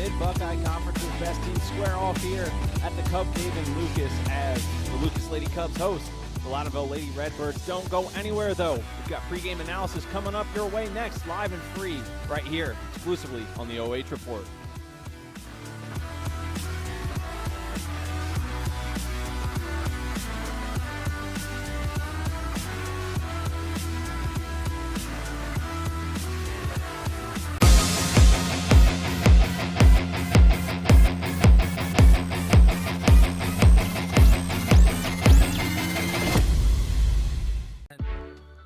Mid-Buckeye Conference's best teams square off here at the Cub Cave in Lucas as the Lucas Lady Cubs host the Loudonville Lady Redbirds. Don't go anywhere, though. We've got pregame analysis coming up your way next, live and free, right here, exclusively on the OH Report.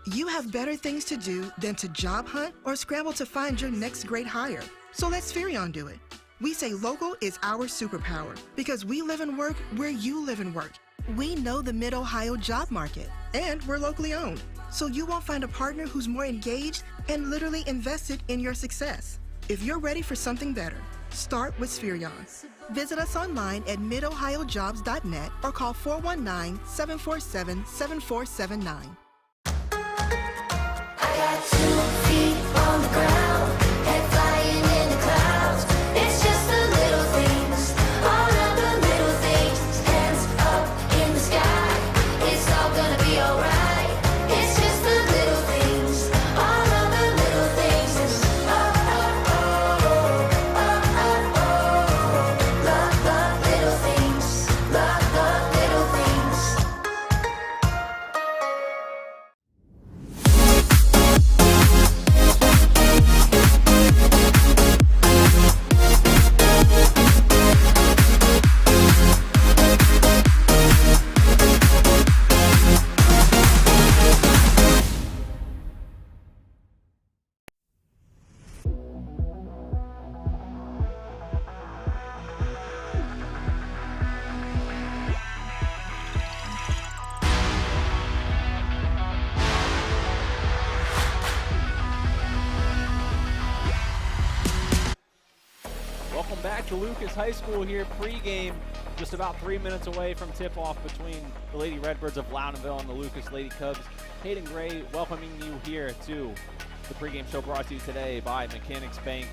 You have better things to do than to job hunt or scramble to find your next great hire. So let Spherion do it. We say local is our superpower because we live and work where you live and work. We know the Mid Ohio job market and we're locally owned. So you won't find a partner who's more engaged and literally invested in your success. If you're ready for something better, start with Spherion. Visit us online at midohiojobs.net or call 419-747-7479. Got 2 feet on the ground, head flying in the clouds. It's just the little things, all of the little things. Hands up in the sky, it's all gonna be alright. It's just the little things, all of the little things. It's love the little things, love the little things. Welcome back to Lucas High School here, pregame, just about 3 minutes away from tip-off between the Lady Redbirds of Loudonville and the Lucas Lady Cubs. Hayden Gray welcoming you here to the pregame show brought to you today by Mechanics Bank.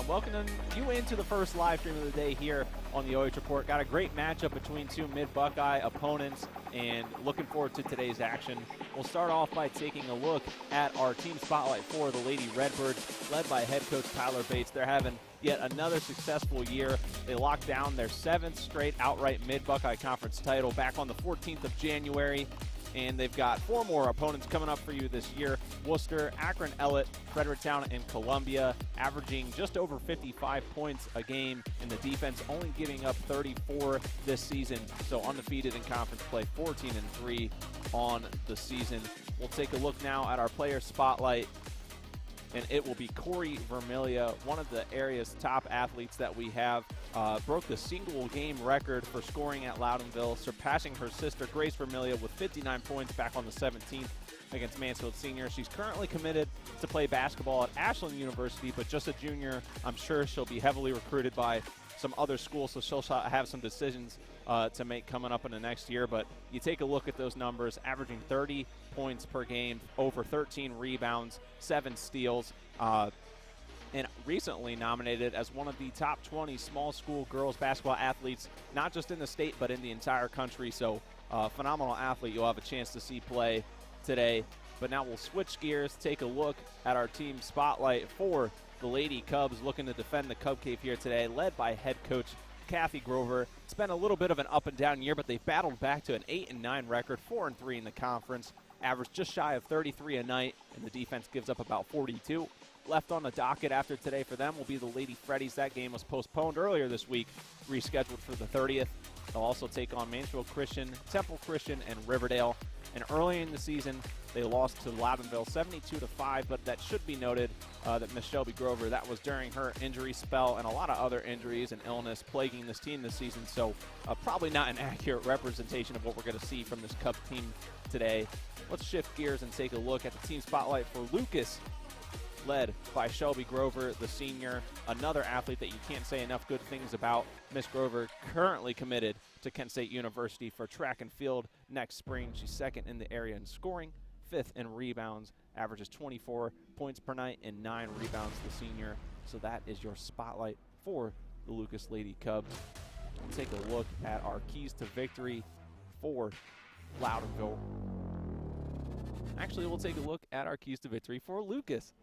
Welcoming you into the first live stream of the day here on the OH Report. Got a great matchup between two Mid-Buckeye opponents and looking forward to today's action. We'll start off by taking a look at our team spotlight for the Lady Redbirds, led by head coach Tyler Bates. They're having yet another successful year. They locked down their 7th straight outright Mid-Buckeye Conference title back on the 14th of January. And they've got 4 more opponents coming up for you this year: Worcester, Akron Ellet, Fredericktown, and Columbia, averaging just over 55 points a game, and the defense only giving up 34 this season. So undefeated in conference play, 14-3 on the season. We'll take a look now at our player spotlight, and it will be Corri Vermilya, one of the area's top athletes that we have. Broke the single game record for scoring at Loudonville, surpassing her sister Grace Vermilya with 59 points back on the 17th against Mansfield Senior. She's currently committed to play basketball at Ashland University, but just a junior. I'm sure she'll be heavily recruited by some other schools, so she'll have some decisions to make coming up in the next year. But you take a look at those numbers, averaging 30 points per game, over 13 rebounds, 7 steals, and recently nominated as one of the top 20 small school girls basketball athletes, not just in the state, but in the entire country. So phenomenal athlete you'll have a chance to see play today. But now we'll switch gears, take a look at our team spotlight for the Lady Cubs, looking to defend the Cub Cave here today, led by head coach Corri Grover. It's been a little bit of an up and down year, but they battled back to an 8-9 record, 4-3 in the conference, averaged just shy of 33 a night, and the defense gives up about 42. Left on the docket after today for them will be the Lady Freddies. That game was postponed earlier this week, rescheduled for the 30th. They'll also take on Mansfield Christian, Temple Christian, and Riverdale. And early in the season, they lost to Loudonville 72-5, but that should be noted that Miss Shelby Grover, that was during her injury spell and a lot of other injuries and illness plaguing this team this season. So probably not an accurate representation of what we're going to see from this Cub team today. Let's shift gears and take a look at the team spotlight for Lucas, led by Shelby Grover, the senior, another athlete that you can't say enough good things about. Miss Grover currently committed to Kent State University for track and field next spring. She's 2nd in the area in scoring, 5th in rebounds, averages 24 points per night and 9 rebounds, the senior. So that is your spotlight for the Lucas Lady Cubs. We'll take a look at our keys to victory for Loudonville. Actually, we'll take a look at our keys to victory for Lucas.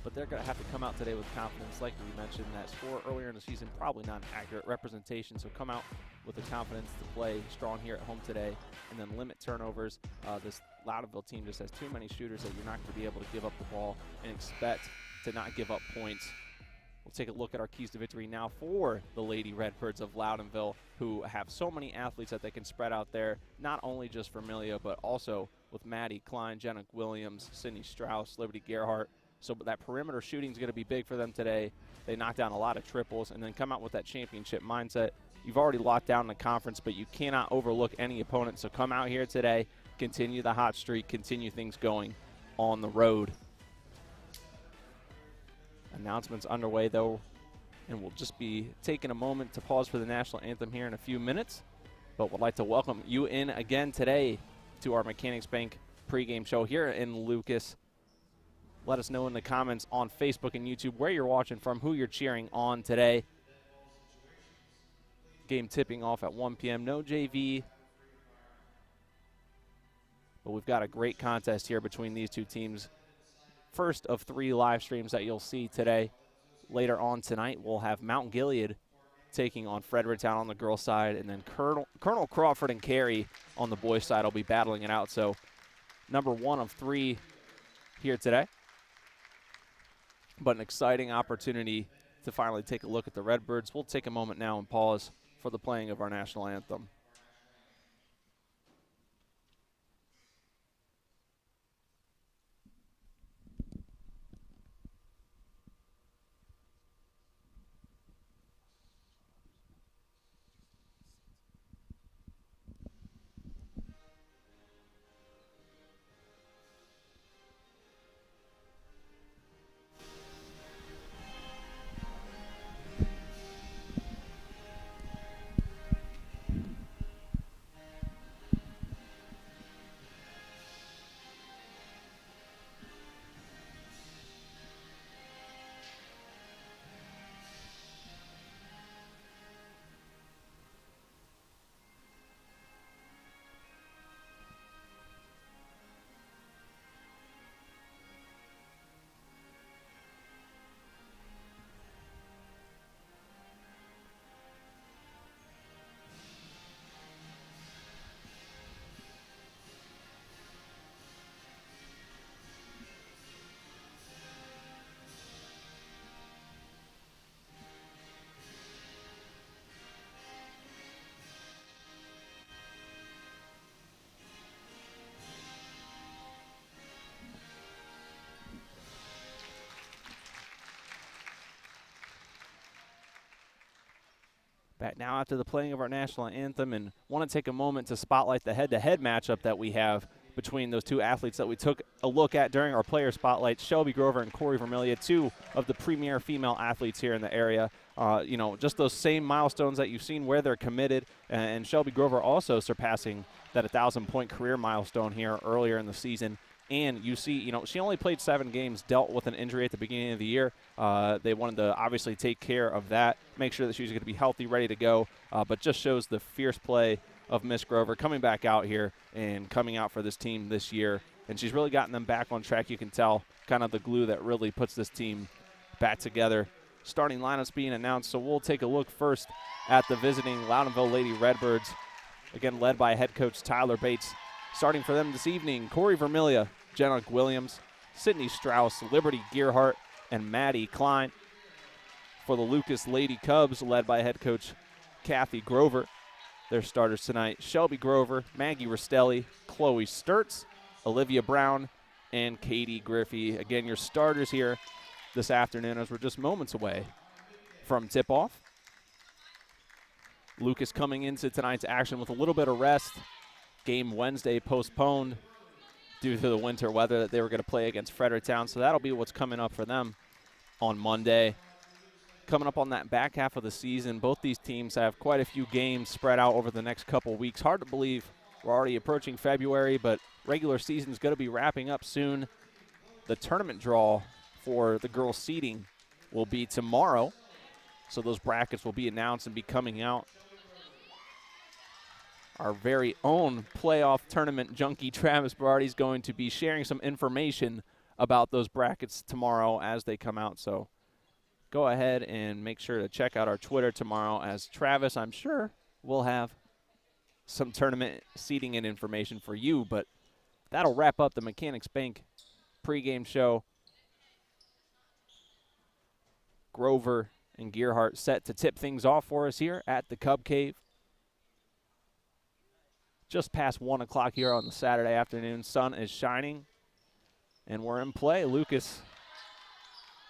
But they're going to have to come out today with confidence. Like we mentioned, that score earlier in the season, probably not an accurate representation. So come out with the confidence to play strong here at home today and then limit turnovers. This Loudonville team just has too many shooters that you're not going to be able to give up the ball and expect to not give up points. We'll take a look at our keys to victory now for the Lady Redbirds of Loudonville, who have so many athletes that they can spread out there, not only just Vermilya, but also with Maddie Klein, Jenna Williams, Sydney Strauss, Liberty Gerhart. So that perimeter shooting is going to be big for them today. They knock down a lot of triples and then come out with that championship mindset. You've already locked down the conference, but you cannot overlook any opponent. So come out here today, continue the hot streak, continue things going on the road. Announcements underway, though, and we'll just be taking a moment to pause for the national anthem here in a few minutes. But would like to welcome you in again today to our Mechanics Bank pregame show here in Lucas. Let us know in the comments on Facebook and YouTube where you're watching from, who you're cheering on today. Game tipping off at 1 p.m. No JV. But we've got a great contest here between these two teams. First of 3 live streams that you'll see today. Later on tonight, we'll have Mount Gilead taking on Fredericktown on the girls' side, and then Colonel Crawford and Cary on the boys' side will be battling it out. So number 1 of 3 here today. But an exciting opportunity to finally take a look at the Redbirds. We'll take a moment now and pause for the playing of our national anthem. Back now after the playing of our national anthem, and want to take a moment to spotlight the head-to-head matchup that we have between those two athletes that we took a look at during our player spotlight, Shelby Grover and Corri Vermilya, 2 of the premier female athletes here in the area. Just those same milestones that you've seen where they're committed, and Shelby Grover also surpassing that 1,000-point career milestone here earlier in the season. And you see, she only played 7 games, dealt with an injury at the beginning of the year. They wanted to obviously take care of that, make sure that she was going to be healthy, ready to go, but just shows the fierce play of Miss Grover coming back out here and coming out for this team this year. And she's really gotten them back on track. You can tell kind of the glue that really puts this team back together. Starting lineups being announced, so we'll take a look first at the visiting Loudonville Lady Redbirds, again led by head coach Tyler Bates. Starting for them this evening, Corri Vermilya, Jenna Williams, Sydney Strauss, Liberty Gerhart, and Maddie Klein. For the Lucas Lady Cubs, led by head coach Kathy Grover. Their starters tonight, Shelby Grover, Maggie Rastelli, Chloe Sturtz, Olivia Brown, and Katie Griffey. Again, your starters here this afternoon as we're just moments away from tip-off. Lucas coming into tonight's action with a little bit of rest. Game Wednesday postponed due to the winter weather that they were going to play against Fredericktown. So that'll be what's coming up for them on Monday. Coming up on that back half of the season, both these teams have quite a few games spread out over the next couple weeks. Hard to believe we're already approaching February, but regular season is going to be wrapping up soon. The tournament draw for the girls' seeding will be tomorrow. So those brackets will be announced and be coming out. Our very own playoff tournament junkie Travis Berardi is going to be sharing some information about those brackets tomorrow as they come out. So go ahead and make sure to check out our Twitter tomorrow, as Travis, I'm sure, will have some tournament seating and information for you. But that'll wrap up the Mechanics Bank pregame show. Grover and Gearhart set to tip things off for us here at the Cub Cave. Just past 1 o'clock here on the Saturday afternoon. Sun is shining, and we're in play. Lucas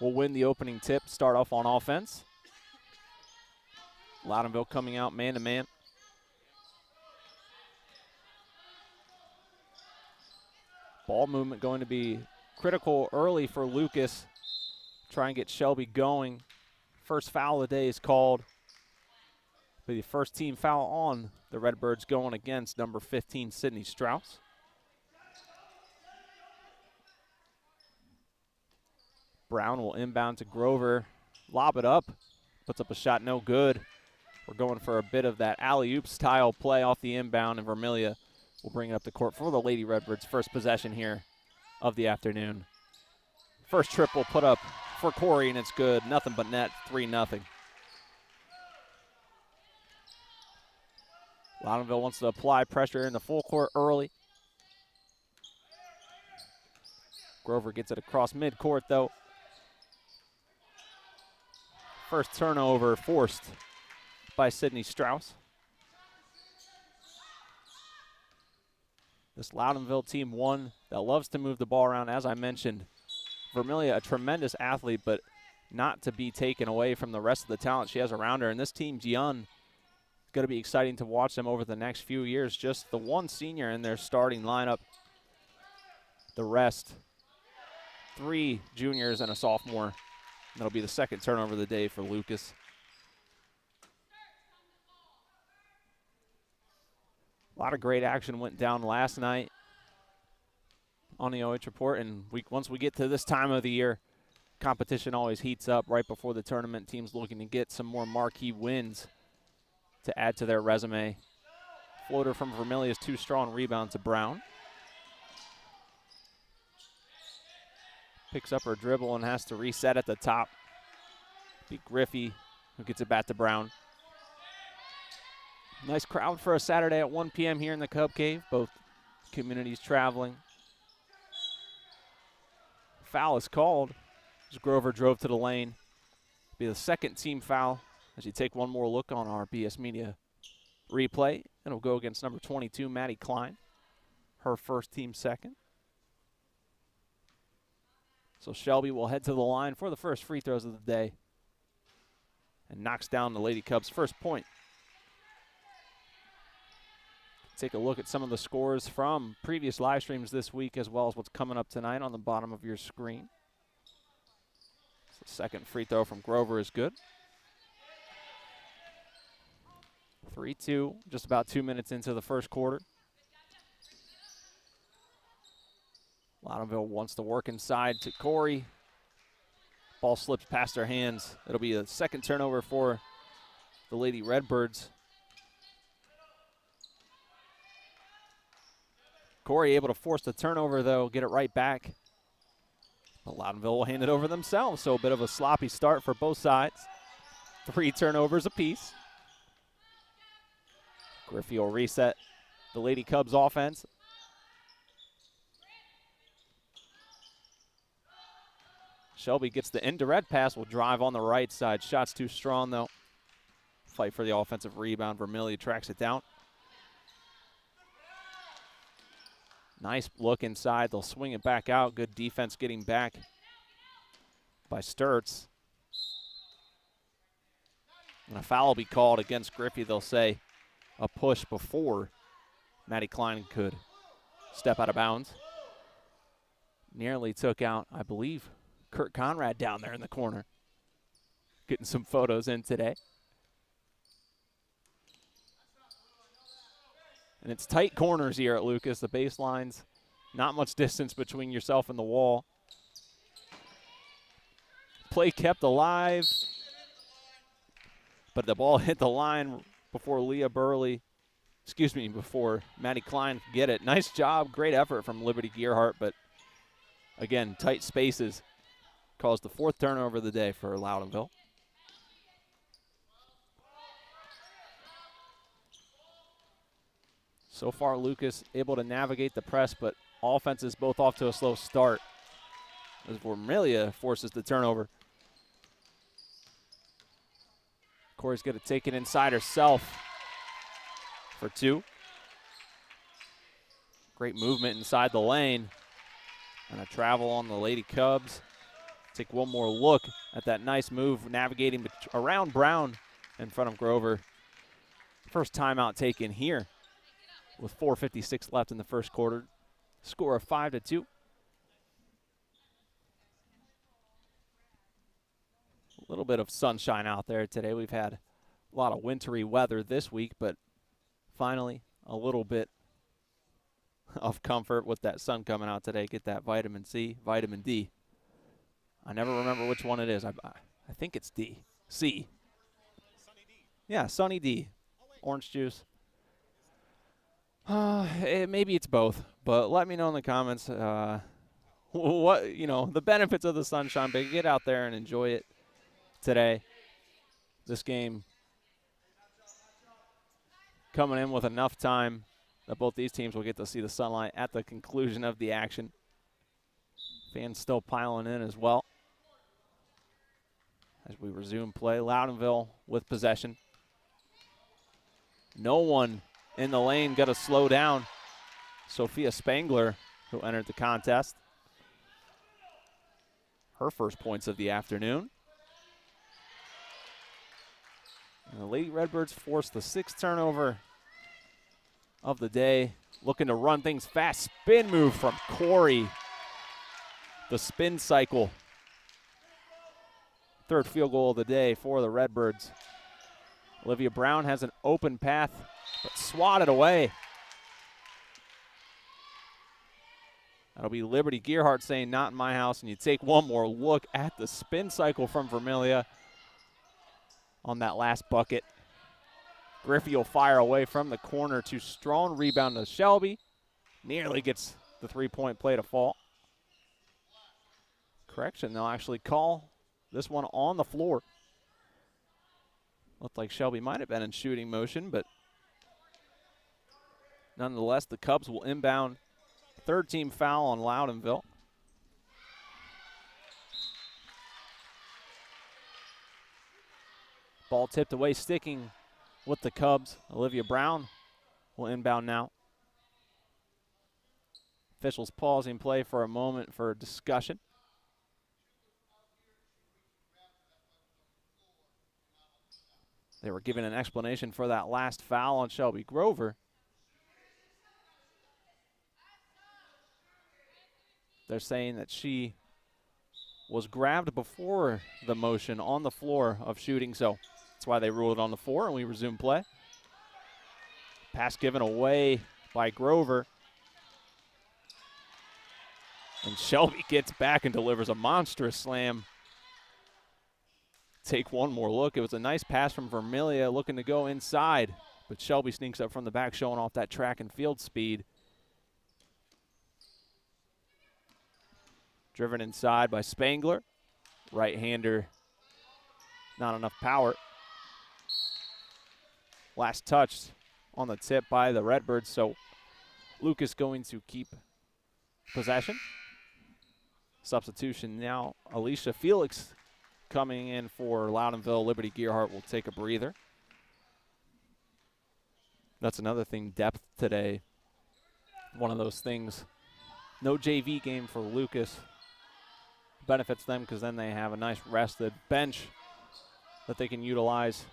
will win the opening tip, start off on offense. Loudonville coming out man-to-man. Ball movement going to be critical early for Lucas. Try and get Shelby going. First foul of the day is called. Be the first team foul on the Redbirds going against number 15, Sydney Strauss. Brown will inbound to Grover. Lob it up. Puts up a shot, no good. We're going for a bit of that alley-oop style play off the inbound, and Vermilya will bring it up the court for the Lady Redbirds' first possession here of the afternoon. First triple put up for Corri, and it's good. Nothing but net, 3-0. Loudonville wants to apply pressure in the full court early. Grover gets it across midcourt, though. First turnover forced by Sydney Strauss. This Loudonville team, one that loves to move the ball around. As I mentioned, Vermilya, a tremendous athlete, but not to be taken away from the rest of the talent she has around her. And this team's young. Going to be exciting to watch them over the next few years. Just the one senior in their starting lineup. The rest, 3 juniors and a sophomore. That'll be the second turnover of the day for Lucas. A lot of great action went down last night on the OH Report, and once we get to this time of the year, competition always heats up right before the tournament. Teams looking to get some more marquee wins to add to their resume. Floater from Vermilya's too strong, rebound to Brown. Picks up her dribble and has to reset at the top. Be Griffey who gets it back to Brown. Nice crowd for a Saturday at 1 p.m. here in the Cub Cave. Both communities traveling. Foul is called as Grover drove to the lane. Be the second team foul. As you take one more look on our BS Media replay, it'll go against number 22, Maddie Klein. Her first, team second. So Shelby will head to the line for the first free throws of the day and knocks down the Lady Cubs' first point. Take a look at some of the scores from previous live streams this week, as well as what's coming up tonight on the bottom of your screen. So the second free throw from Grover is good. 3-2, just about 2 minutes into the first quarter. Loudonville wants to work inside to Corri. Ball slips past her hands. It'll be a second turnover for the Lady Redbirds. Corri able to force the turnover, though, get it right back. But Loudonville will hand it over themselves, so a bit of a sloppy start for both sides. 3 turnovers apiece. Griffey will reset the Lady Cubs offense. Shelby gets the indirect pass, will drive on the right side. Shot's too strong, though. Fight for the offensive rebound. Vermilya tracks it down. Nice look inside. They'll swing it back out. Good defense getting back by Sturts. And a foul will be called against Griffey. They'll say a push before Maddie Klein could step out of bounds. Nearly took out, I believe, Kurt Conrad down there in the corner. Getting some photos in today. And it's tight corners here at Lucas. The baseline's not much distance between yourself and the wall. Play kept alive. but the ball hit the line before before Maddie Klein could get it. Nice job, great effort from Liberty Gearhart, but again, tight spaces caused the 4th turnover of the day for Loudonville. So far, Lucas able to navigate the press, but offense is both off to a slow start as Vermilya forces the turnover. Corri's going to take it inside herself for 2. Great movement inside the lane. And a travel on the Lady Cubs. Take one more look at that nice move, navigating around Brown in front of Grover. First timeout taken here with 4:56 left in the first quarter. Score of 5-2. A little bit of sunshine out there today. We've had a lot of wintry weather this week, but finally a little bit of comfort with that sun coming out today. Get that vitamin C, vitamin D. I never remember which one it is. I think it's D. C. Yeah, Sunny D. Orange juice. Maybe it's both, but let me know in the comments what the benefits of the sunshine. But get out there and enjoy it today. This game coming in with enough time that both these teams will get to see the sunlight at the conclusion of the action. Fans still piling in as well as we resume play. Loudonville with possession. No one in the lane got to slow down Sophia Spangler, who entered the contest. Her first points of the afternoon. And the Lady Redbirds forced the 6th turnover of the day. Looking to run things fast. Spin move from Corri. The spin cycle. 3rd field goal of the day for the Redbirds. Olivia Brown has an open path, but swatted away. That'll be Liberty Gearhart saying, not in my house. And you take one more look at the spin cycle from Vermilya on that last bucket. Griffey will fire away from the corner. Too strong. Rebound to Shelby. Nearly gets the 3-point play to fall. Correction, they'll actually call this one on the floor. Looked like Shelby might have been in shooting motion, but nonetheless, the Cubs will inbound. 3rd team foul on Loudonville. Ball tipped away, sticking with the Cubs. Olivia Brown will inbound now. Officials pausing play for a moment for discussion. They were given an explanation for that last foul on Shelby Grover. They're saying that she was grabbed before the motion on the floor of shooting, so that's why they ruled it on the floor, and we resume play. Pass given away by Grover. And Shelby gets back and delivers a monstrous slam. Take one more look. It was a nice pass from Vermilya looking to go inside, but Shelby sneaks up from the back, showing off that track and field speed. Driven inside by Spangler. Right-hander, not enough power. Last touch on the tip by the Redbirds, so Lucas going to keep possession. Substitution now, Alicia Felix coming in for Loudonville. Liberty Gearhart will take a breather. That's another thing, depth today. One of those things. No JV game for Lucas. Benefits them because then they have a nice rested bench that they can utilize.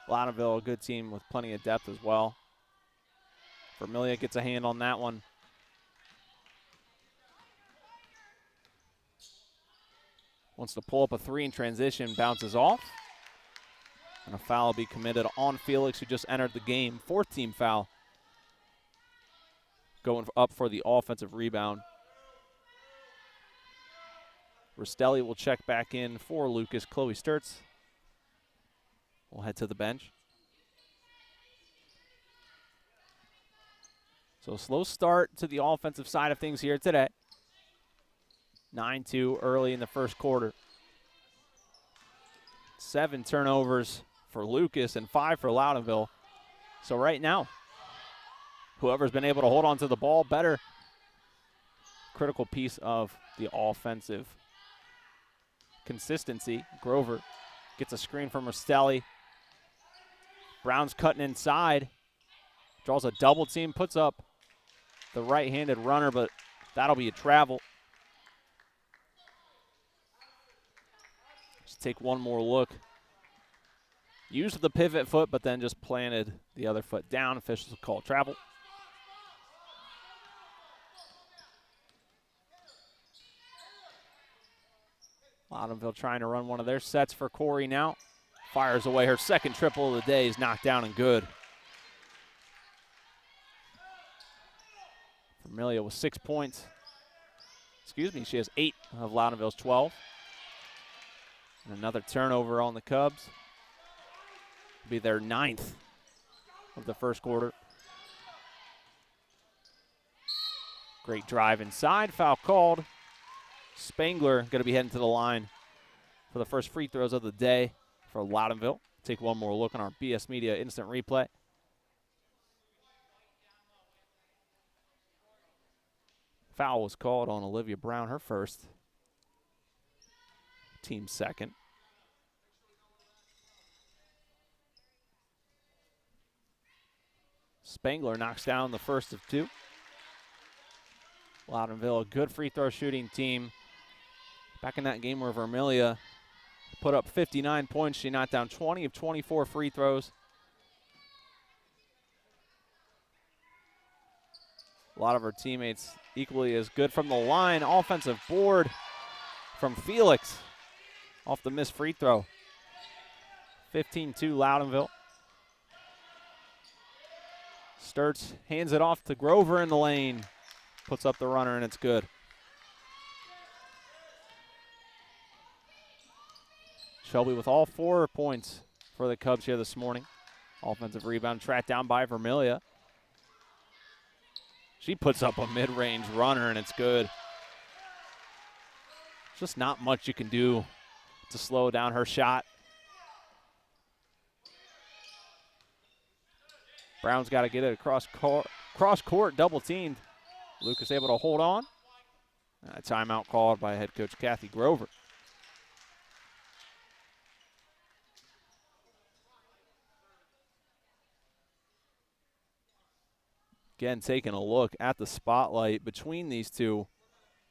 Loudonville, a good team with plenty of depth as well. Vermilya gets a hand on that one. Wants to pull up a 3 in transition, bounces off. And a foul will be committed on Felix, who just entered the game. 4th team foul. Going up for the offensive rebound. Rastelli will check back in for Lucas. Chloe Sturtz will head to the bench. So a slow start to the offensive side of things here today. 9-2 early in the first quarter. 7 turnovers for Lucas and 5 for Loudonville. So right now, whoever's been able to hold on to the ball better, critical piece of the offensive consistency. Grover gets a screen from Rastelli. Brown's cutting inside, draws a double team, puts up the right-handed runner, but that'll be a travel. Just take one more look. Used the pivot foot, but then just planted the other foot down. Officials call travel. Loudonville trying to run one of their sets for Corri now. Fires away her second triple of the day, is knocked down and good. Vermilya with 6 points. Excuse me, she has 8 of Loudonville's 12. And another turnover on the Cubs. It'll be their 9th of the first quarter. Great drive inside, foul called. Spangler going to be heading to the line for the first free throws of the day for Loudonville. Take one more look on our BS Media instant replay. Foul was called on Olivia Brown, her first. Team second. Spangler knocks down the first of 2. Loudonville, a good free throw shooting team. Back in that game where Vermilya put up 59 points, she knocked down 20 of 24 free throws. A lot of her teammates equally as good from the line. Offensive board from Felix off the missed free throw. 15-2 Loudonville. Sturts hands it off to Grover in the lane. Puts up the runner, and it's good. Shelby with all 4 points for the Cubs here this morning. Offensive rebound tracked down by Vermilya. She puts up a mid-range runner, and it's good. Just not much you can do to slow down her shot. Brown's got to get it across court, double teamed. Lucas able to hold on. A timeout called by head coach Kathy Grover. Again, taking a look at the spotlight between these two,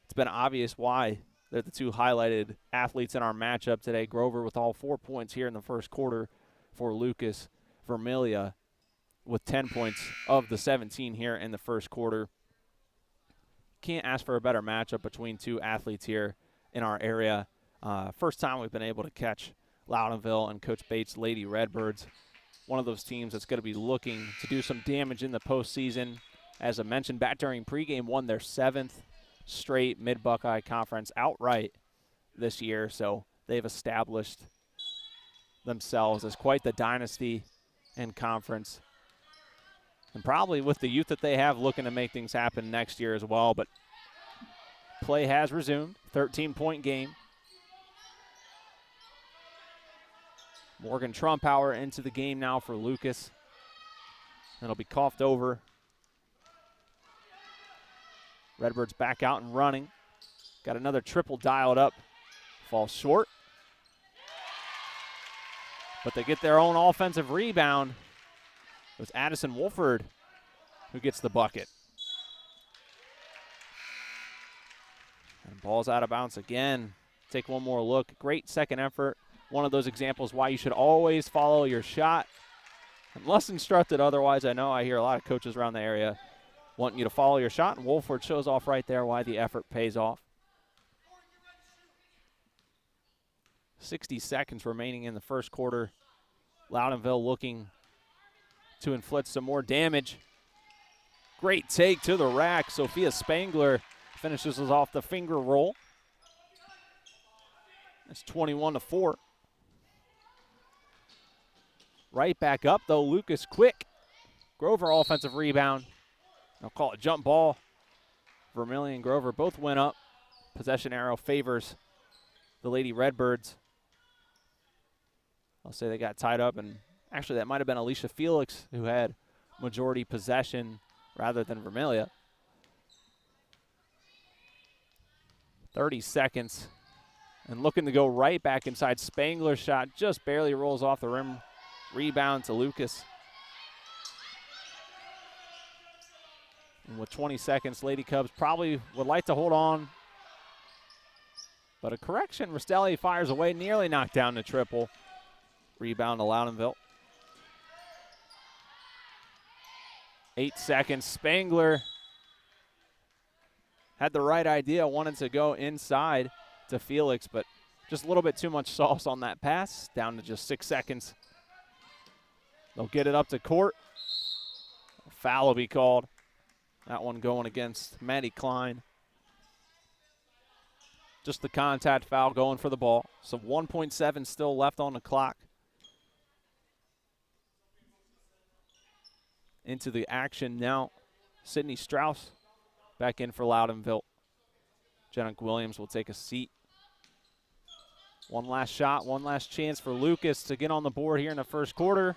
it's been obvious why they're the two highlighted athletes in our matchup today. Grover with all 4 points here in the first quarter for Lucas. Vermilya with 10 points of the 17 here in the first quarter. Can't ask for a better matchup between two athletes here in our area. First time we've been able to catch Loudonville and Coach Bates' Lady Redbirds. One of those teams that's going to be looking to do some damage in the postseason. As I mentioned back during pregame, won their 7th straight Mid-Buckeye Conference outright this year. So they've established themselves as quite the dynasty in conference. And probably with the youth that they have, looking to make things happen next year as well. But play has resumed. 13-point game. Morgan Trumpauer into the game now for Lucas. It'll be coughed over. Redbirds back out and running. Got another triple dialed up. Falls short. But they get their own offensive rebound. It was Addison Wolford who gets the bucket. And ball's out of bounds again. Take one more look. Great second effort. One of those examples why you should always follow your shot. Unless instructed otherwise, I know I hear a lot of coaches around the area wanting you to follow your shot, and Wolford shows off right there why the effort pays off. 60 seconds remaining in the first quarter. Loudonville looking to inflict some more damage. Great take to the rack. Sophia Spangler finishes us off the finger roll. It's 21-4. right back up, though. Lucas quick. Grover offensive rebound. They'll call it jump ball. Vermilya and Grover both went up. Possession arrow favors the Lady Redbirds. I'll say they got tied up, and actually that might have been Alicia Felix who had majority possession rather than Vermilya. 30 seconds. And looking to go right back inside. Spangler's shot just barely rolls off the rim. Rebound to Lucas. And with 20 seconds, Lady Cubs probably would like to hold on. But a correction, Rastelli fires away, nearly knocked down the triple. Rebound to Loudonville. 8 seconds. Spangler had the right idea, wanted to go inside to Felix, but just a little bit too much sauce on that pass. Down to just 6 seconds. They'll get it up to court. A foul will be called. That one going against Maddie Klein. Just the contact foul going for the ball. So 1.7 still left on the clock. Into the action now. Sydney Strauss back in for Loudonville. Jenna Williams will take a seat. One last shot, one last chance for Lucas to get on the board here in the first quarter.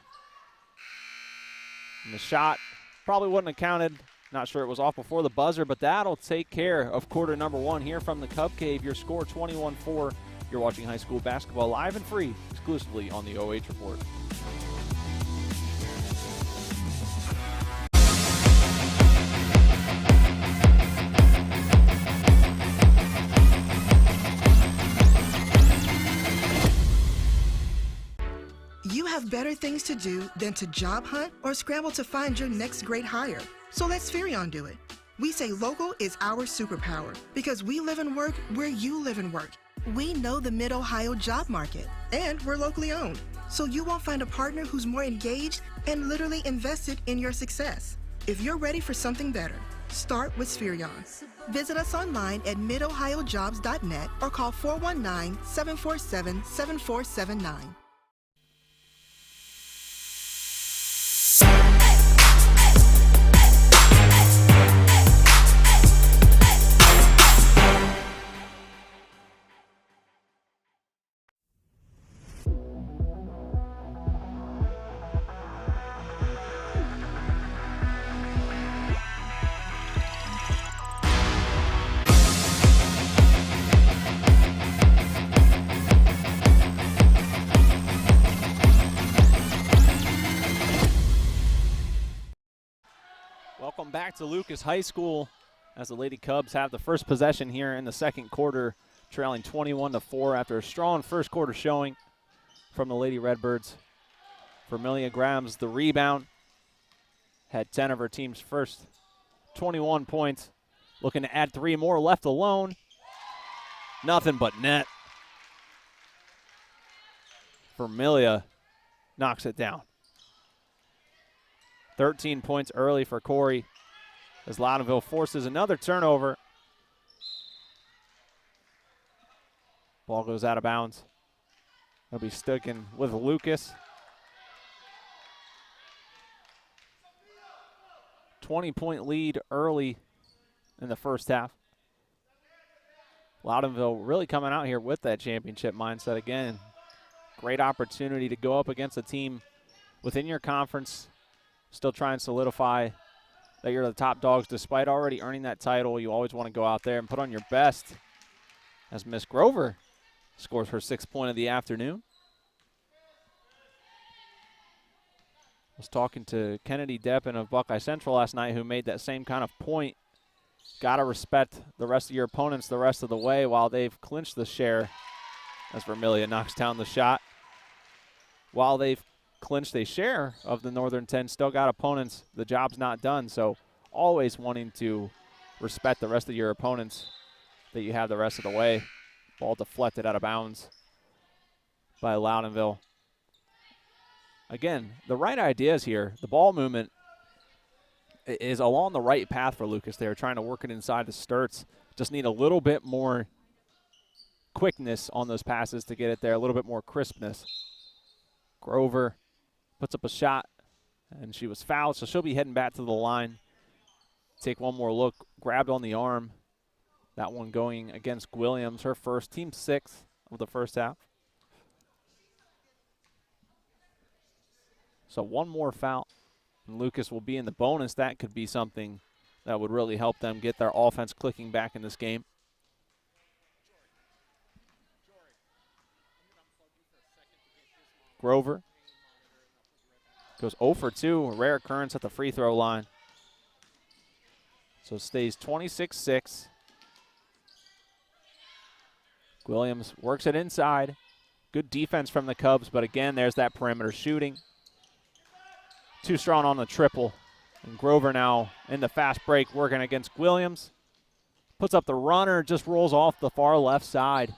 And the shot probably wouldn't have counted. Not sure it was off before the buzzer, but that'll take care of quarter number one here from the Cub Cave. Your score 21-4. You're watching high school basketball live and free exclusively on the OH Report. You have better things to do than to job hunt or scramble to find your next great hire. So let Spherion do it. We say local is our superpower because we live and work where you live and work. We know the Mid Ohio job market, and we're locally owned. So you won't find a partner who's more engaged and literally invested in your success. If you're ready for something better, start with Spherion. Visit us online at midohiojobs.net or call 419-747-7479. Welcome back to Lucas High School as the Lady Cubs have the first possession here in the second quarter, trailing 21-4 after a strong first quarter showing from the Lady Redbirds. Vermilya grabs the rebound, had 10 of her team's first 21 points, looking to add 3 more, left alone. Nothing but net. Vermilya knocks it down. 13 points early for Corri as Loudonville forces another turnover. Ball goes out of bounds. It'll be sticking with Lucas. 20-point lead early in the first half. Loudonville really coming out here with that championship mindset again. Great opportunity to go up against a team within your conference. Still try and solidify that you're the top dogs despite already earning that title. You always want to go out there and put on your best as Miss Grover scores her 6th point of the afternoon. I was talking to Kennedy Deppen of Buckeye Central last night who made that same kind of point. Got to respect the rest of your opponents the rest of the way while they've clinched the share as Vermilya knocks down the shot. While they've clinched a share of the Northern 10, still got opponents. The job's not done, so always wanting to respect the rest of your opponents that you have the rest of the way. Ball deflected out of bounds by Loudonville. Again, the right ideas here. The ball movement is along the right path for Lucas. They're trying to work it inside the Sturts. Just need a little bit more quickness on those passes to get it there, a little bit more crispness. Grover puts up a shot, and she was fouled, so she'll be heading back to the line. Take one more look, grabbed on the arm. That one going against Williams, her first, team 6th of the first half. So one more foul, and Lucas will be in the bonus. That could be something that would really help them get their offense clicking back in this game. Grover goes 0 for 2, a rare occurrence at the free throw line. So it stays 26-6. Williams works it inside. Good defense from the Cubs, but again, there's that perimeter shooting. Too strong on the triple. And Grover now in the fast break working against Williams. Puts up the runner, just rolls off the far left side.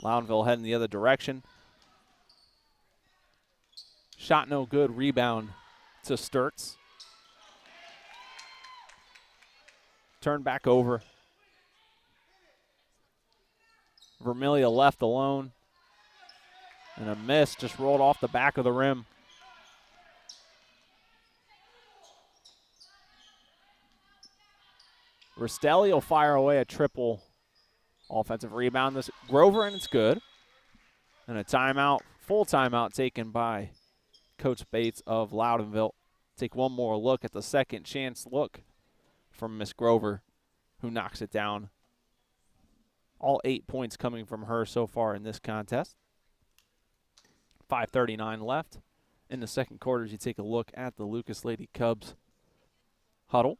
Loudonville heading the other direction. Shot no good, rebound to Sturts. Turn back over. Vermilya left alone. And a miss, just rolled off the back of the rim. Rastelli will fire away a triple. Offensive rebound, this Grover, and it's good. And a timeout, full timeout taken by Coach Bates of Loudonville. Take one more look at the second chance look from Miss Grover, who knocks it down. All 8 points coming from her so far in this contest. 5:39 left in the second quarter as you take a look at the Lucas Lady Cubs huddle.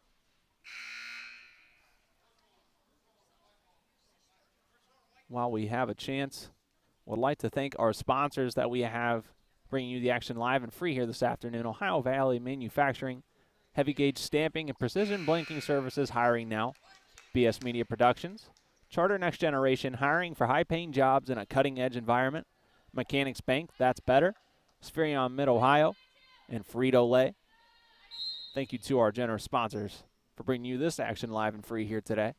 While we have a chance, would like to thank our sponsors that we have bringing you the action live and free here this afternoon. Ohio Valley Manufacturing, Heavy Gauge Stamping and Precision Blanking Services, hiring now. BS Media Productions, Charter Next Generation, hiring for high-paying jobs in a cutting-edge environment. Mechanics Bank, that's better. Spherion Mid Ohio, and Frito-Lay. Thank you to our generous sponsors for bringing you this action live and free here today.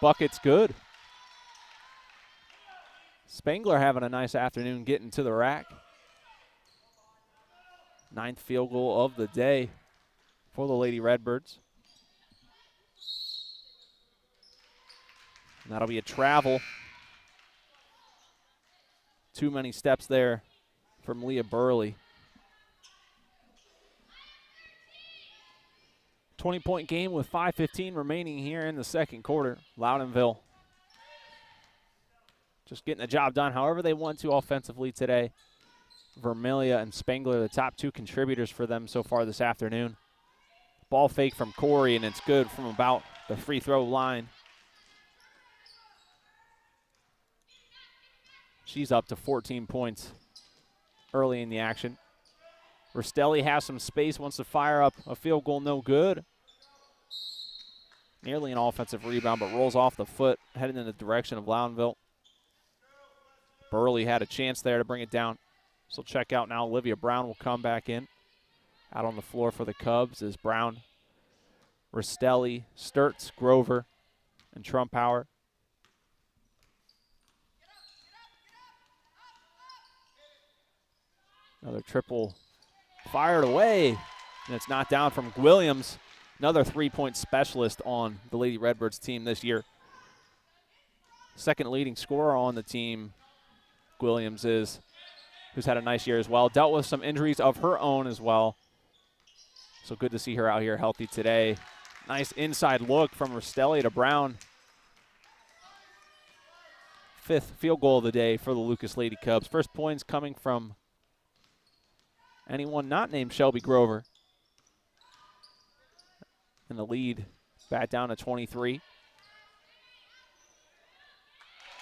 Bucket's good. Spangler having a nice afternoon getting to the rack. 9th field goal of the day for the Lady Redbirds. And that'll be a travel. Too many steps there from Leah Burley. 20-point game with 5:15 remaining here in the second quarter. Loudonville just getting the job done however they want to offensively today. Vermilya and Spangler, the top 2 contributors for them so far this afternoon. Ball fake from Corri, and it's good from about the free throw line. She's up to 14 points early in the action. Rastelli has some space, wants to fire up a field goal, no good. Nearly an offensive rebound, but rolls off the foot, heading in the direction of Loudonville. Burley had a chance there to bring it down. So check out now, Olivia Brown will come back in. Out on the floor for the Cubs is Brown, Rastelli, Sturts, Grover, and Trumpauer. Another triple fired away, and it's knocked down from Williams. Another 3-point specialist on the Lady Redbirds team this year. Second leading scorer on the team, Williams is, who's had a nice year as well. Dealt with some injuries of her own as well. So good to see her out here healthy today. Nice inside look from Rastelli to Brown. 5th field goal of the day for the Lucas Lady Cubs. First points coming from anyone not named Shelby Grover. And the lead back down to 23.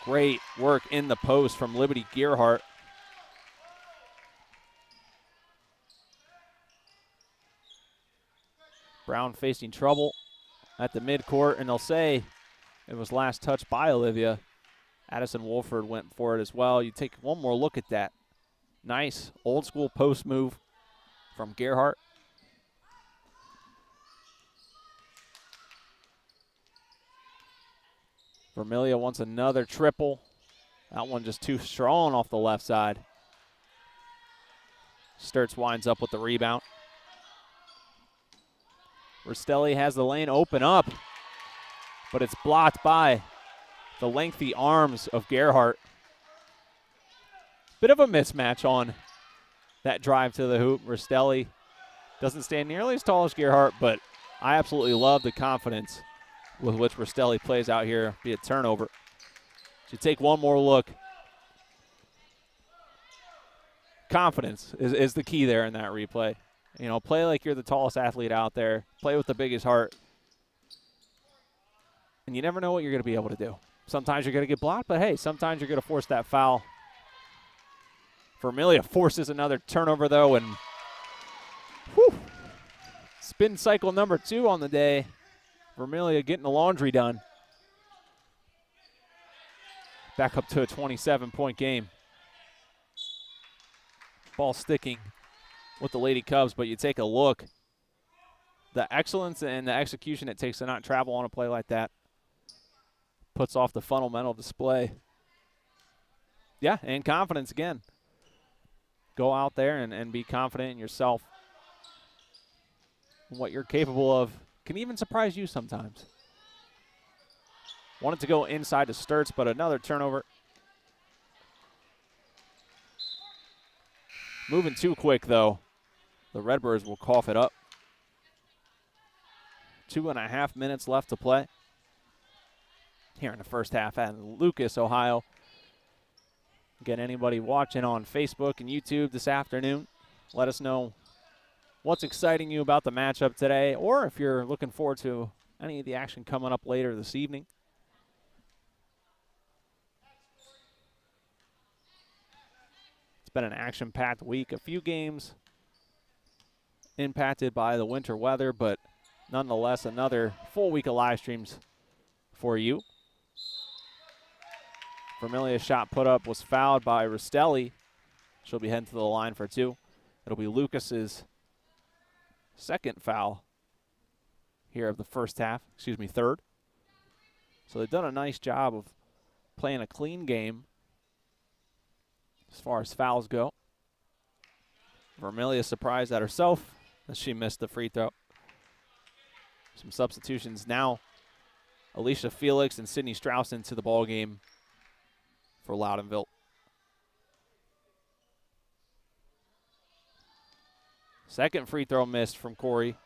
Great work in the post from Liberty Gearhart. Brown facing trouble at the midcourt, and they'll say it was last touched by Olivia. Addison Wolford went for it as well. You take one more look at that. Nice old school post move from Gearhart. Vermilya wants another triple. That one just too strong off the left side. Sturts winds up with the rebound. Rastelli has the lane open up, but it's blocked by the lengthy arms of Gerhardt. Bit of a mismatch on that drive to the hoop. Rastelli doesn't stand nearly as tall as Gerhardt, but I absolutely love the confidence with which Rastelli plays out here, be a turnover. Should take one more look. Confidence is the key there in that replay. You know, play like you're the tallest athlete out there. Play with the biggest heart. And you never know what you're going to be able to do. Sometimes you're going to get blocked, but hey, sometimes you're going to force that foul. Vermilya forces another turnover, though, and whew, spin cycle number 2 on the day. Vermilya getting the laundry done. Back up to a 27-point game. Ball sticking with the Lady Cubs, but you take a look. The excellence and the execution it takes to not travel on a play like that puts off the fundamental display. Yeah, and confidence again. Go out there and be confident in yourself. What you're capable of can even surprise you sometimes. Wanted to go inside to Sturts, but another turnover. Moving too quick, though. The Redbirds will cough it up. 2.5 minutes left to play here in the first half at Lucas, Ohio. Again, anybody watching on Facebook and YouTube this afternoon, let us know what's exciting you about the matchup today, or if you're looking forward to any of the action coming up later this evening. It's been an action-packed week. A few games impacted by the winter weather, but nonetheless, another full week of live streams for you. Vermilya's shot put up was fouled by Rastelli. She'll be heading to the line for 2. It'll be Lucas's second foul here of the first half, third. So they've done a nice job of playing a clean game as far as fouls go. Vermilya surprised at herself as she missed the free throw. Some substitutions now. Alicia Felix and Sydney Strauss into the ball game for Loudonville. Second free throw missed from Corri.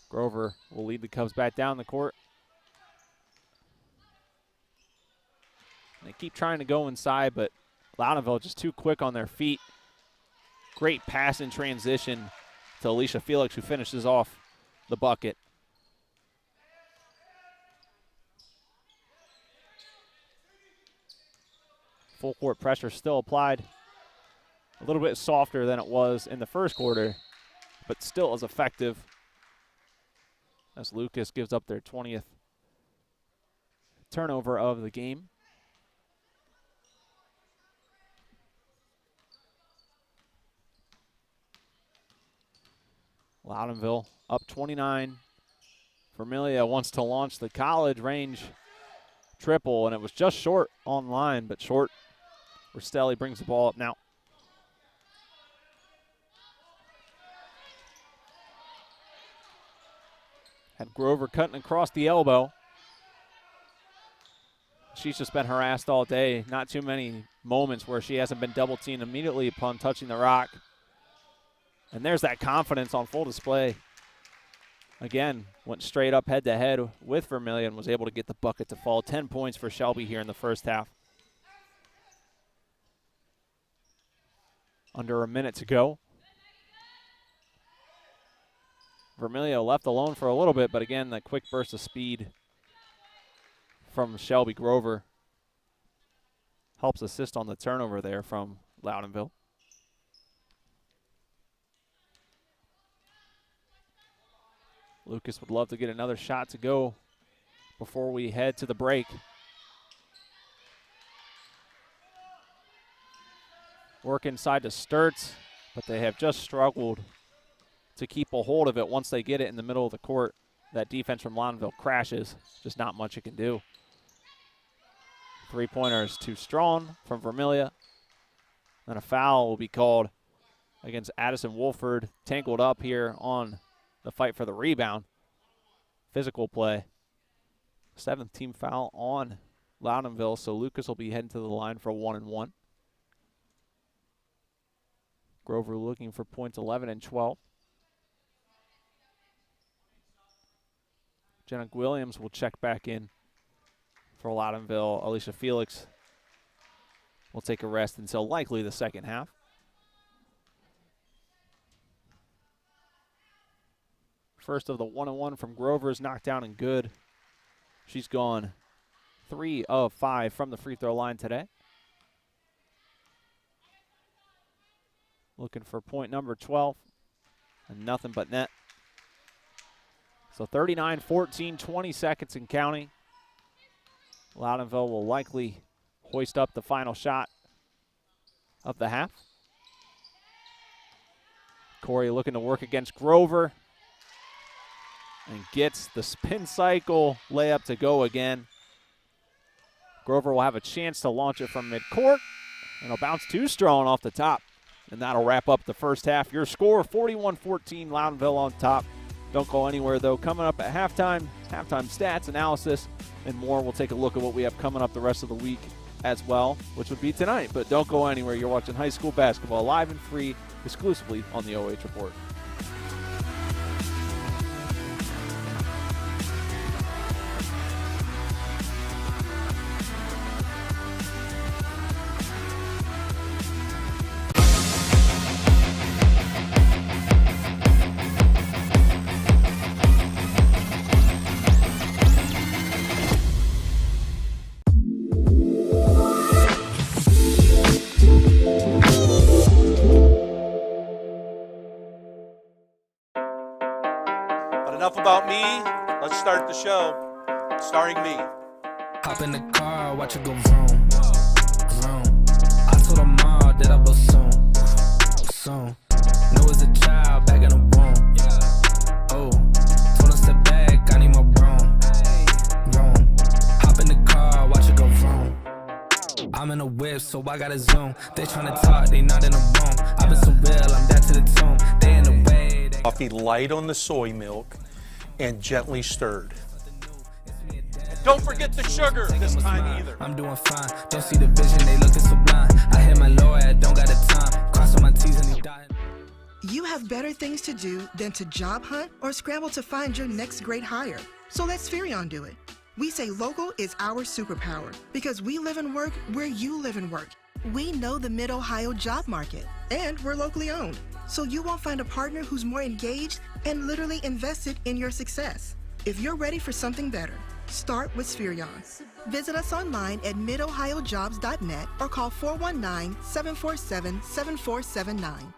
Grover will lead the Cubs back down the court. They keep trying to go inside, but Loudonville just too quick on their feet. Great pass in transition to Alicia Felix, who finishes off the bucket. Full court pressure still applied. A little bit softer than it was in the first quarter, but still as effective as Lucas gives up their 20th turnover of the game. Loudonville up 29. Vermilya wants to launch the college range triple, and it was just short on line, but short. Rastelli brings the ball up now. Had Grover cutting across the elbow. She's just been harassed all day. Not too many moments where she hasn't been double teamed immediately upon touching the rock. And there's that confidence on full display. Again, went straight up head-to-head with Vermilya and was able to get the bucket to fall. 10 points for Shelby here in the first half. Under a minute to go. Vermilya left alone for a little bit, but again, that quick burst of speed from Shelby Grover helps assist on the turnover there from Loudonville. Lucas would love to get another shot to go before we head to the break. Work inside to Sturts, but they have just struggled to keep a hold of it once they get it in the middle of the court. that defense from Loudonville crashes. Just not much it can do. Three-pointer is too strong from Vermilya. And a foul will be called against Addison Wolford. Tangled up here on the fight for the rebound. Physical play. 7th team foul on Loudonville, so Lucas will be heading to the line for a 1-and-1. Grover looking for points 11 and 12. Jenna Williams will check back in for Loudonville. Alicia Felix will take a rest until likely the second half. First of the 1-and-1 from Grover is knocked down and good. She's gone 3 of 5 from the free throw line today. Looking for point number 12 and nothing but net. So 39-14, 20 seconds and counting. Loudonville will likely hoist up the final shot of the half. Corri looking to work against Grover and gets the spin cycle layup to go again. Grover will have a chance to launch it from midcourt, and it'll bounce too strong off the top. And that'll wrap up the first half. Your score, 41-14, Loudonville on top. Don't go anywhere, though. Coming up at halftime stats, analysis, and more. We'll take a look at what we have coming up the rest of the week as well, which would be tonight. But don't go anywhere. You're watching high school basketball live and free, exclusively on the OH Report. About me, let's start the show, starring me. Hop in the car, watch it go vroom, vroom. I told her mom that I blow soon, soon. Know as a child, back in the womb. Oh, told her step back, I need my broom, vroom. Hop in the car, watch it go vroom. I'm in a whip, so I gotta zoom. They tryna talk, they not in a room. I've been so real, I'm down to the tomb. They in the way. Coffee light on the soy milk and gently stirred. And don't forget the sugar this time either. I'm doing fine. Don't see the vision, they looking so blind. I hit my lawyer, don't got the time. Crossing my T's and he dying. You have better things to do than to job hunt or scramble to find your next great hire. So let Spherion do it. We say local is our superpower because we live and work where you live and work. We know the Mid Ohio job market, and we're locally owned. So you won't find a partner who's more engaged and literally invested in your success. If you're ready for something better, start with Spherion. Visit us online at midohiojobs.net or call 419-747-7479.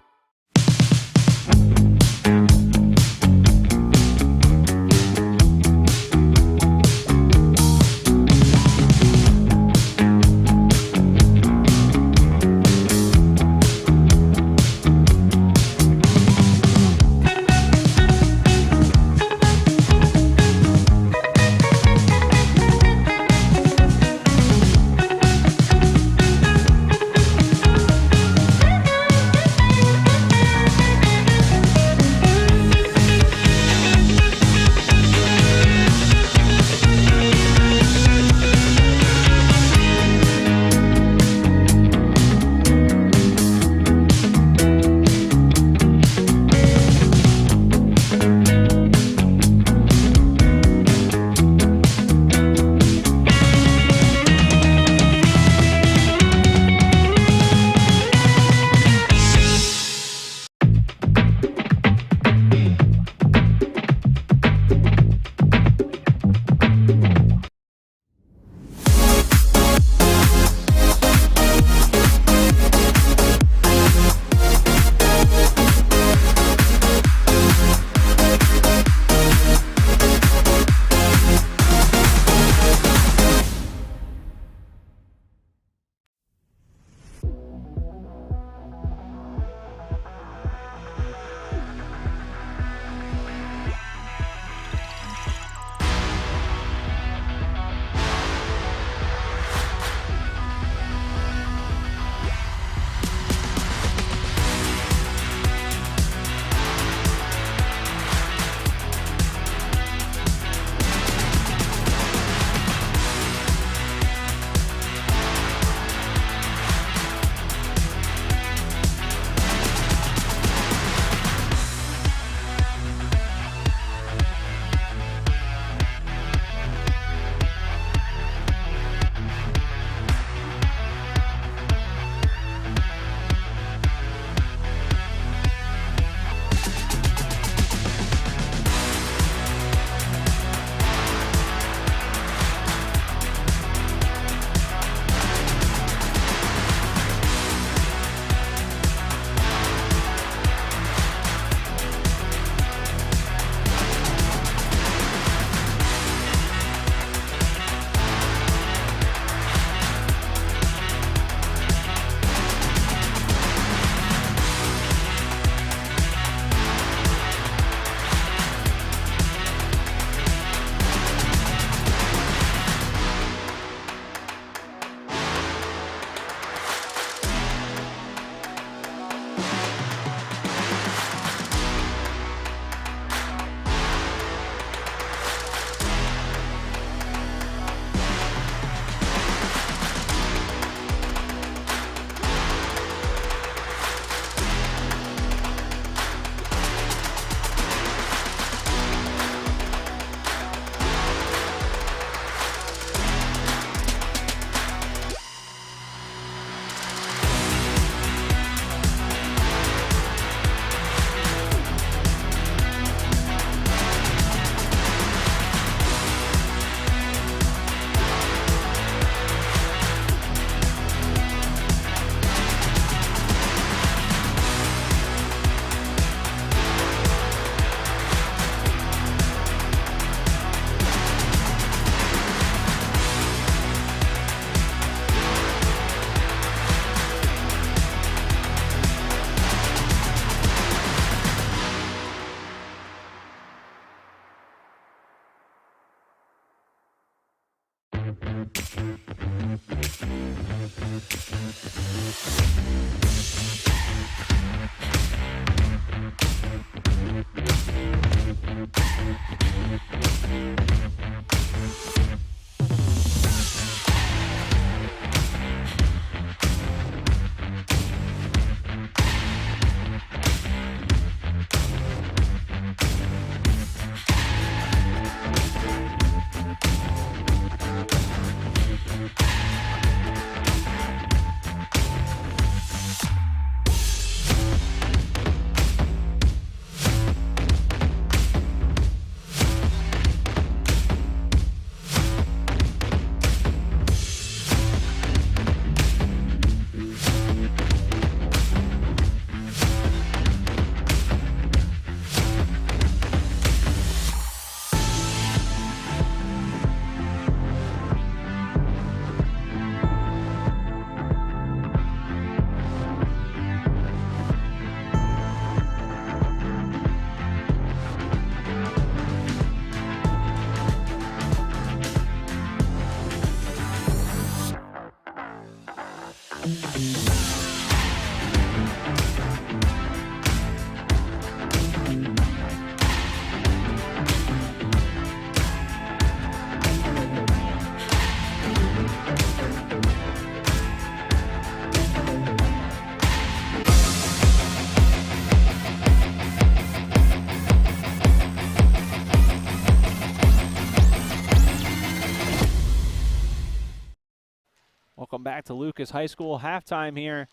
Welcome back to Lucas High School. Halftime here.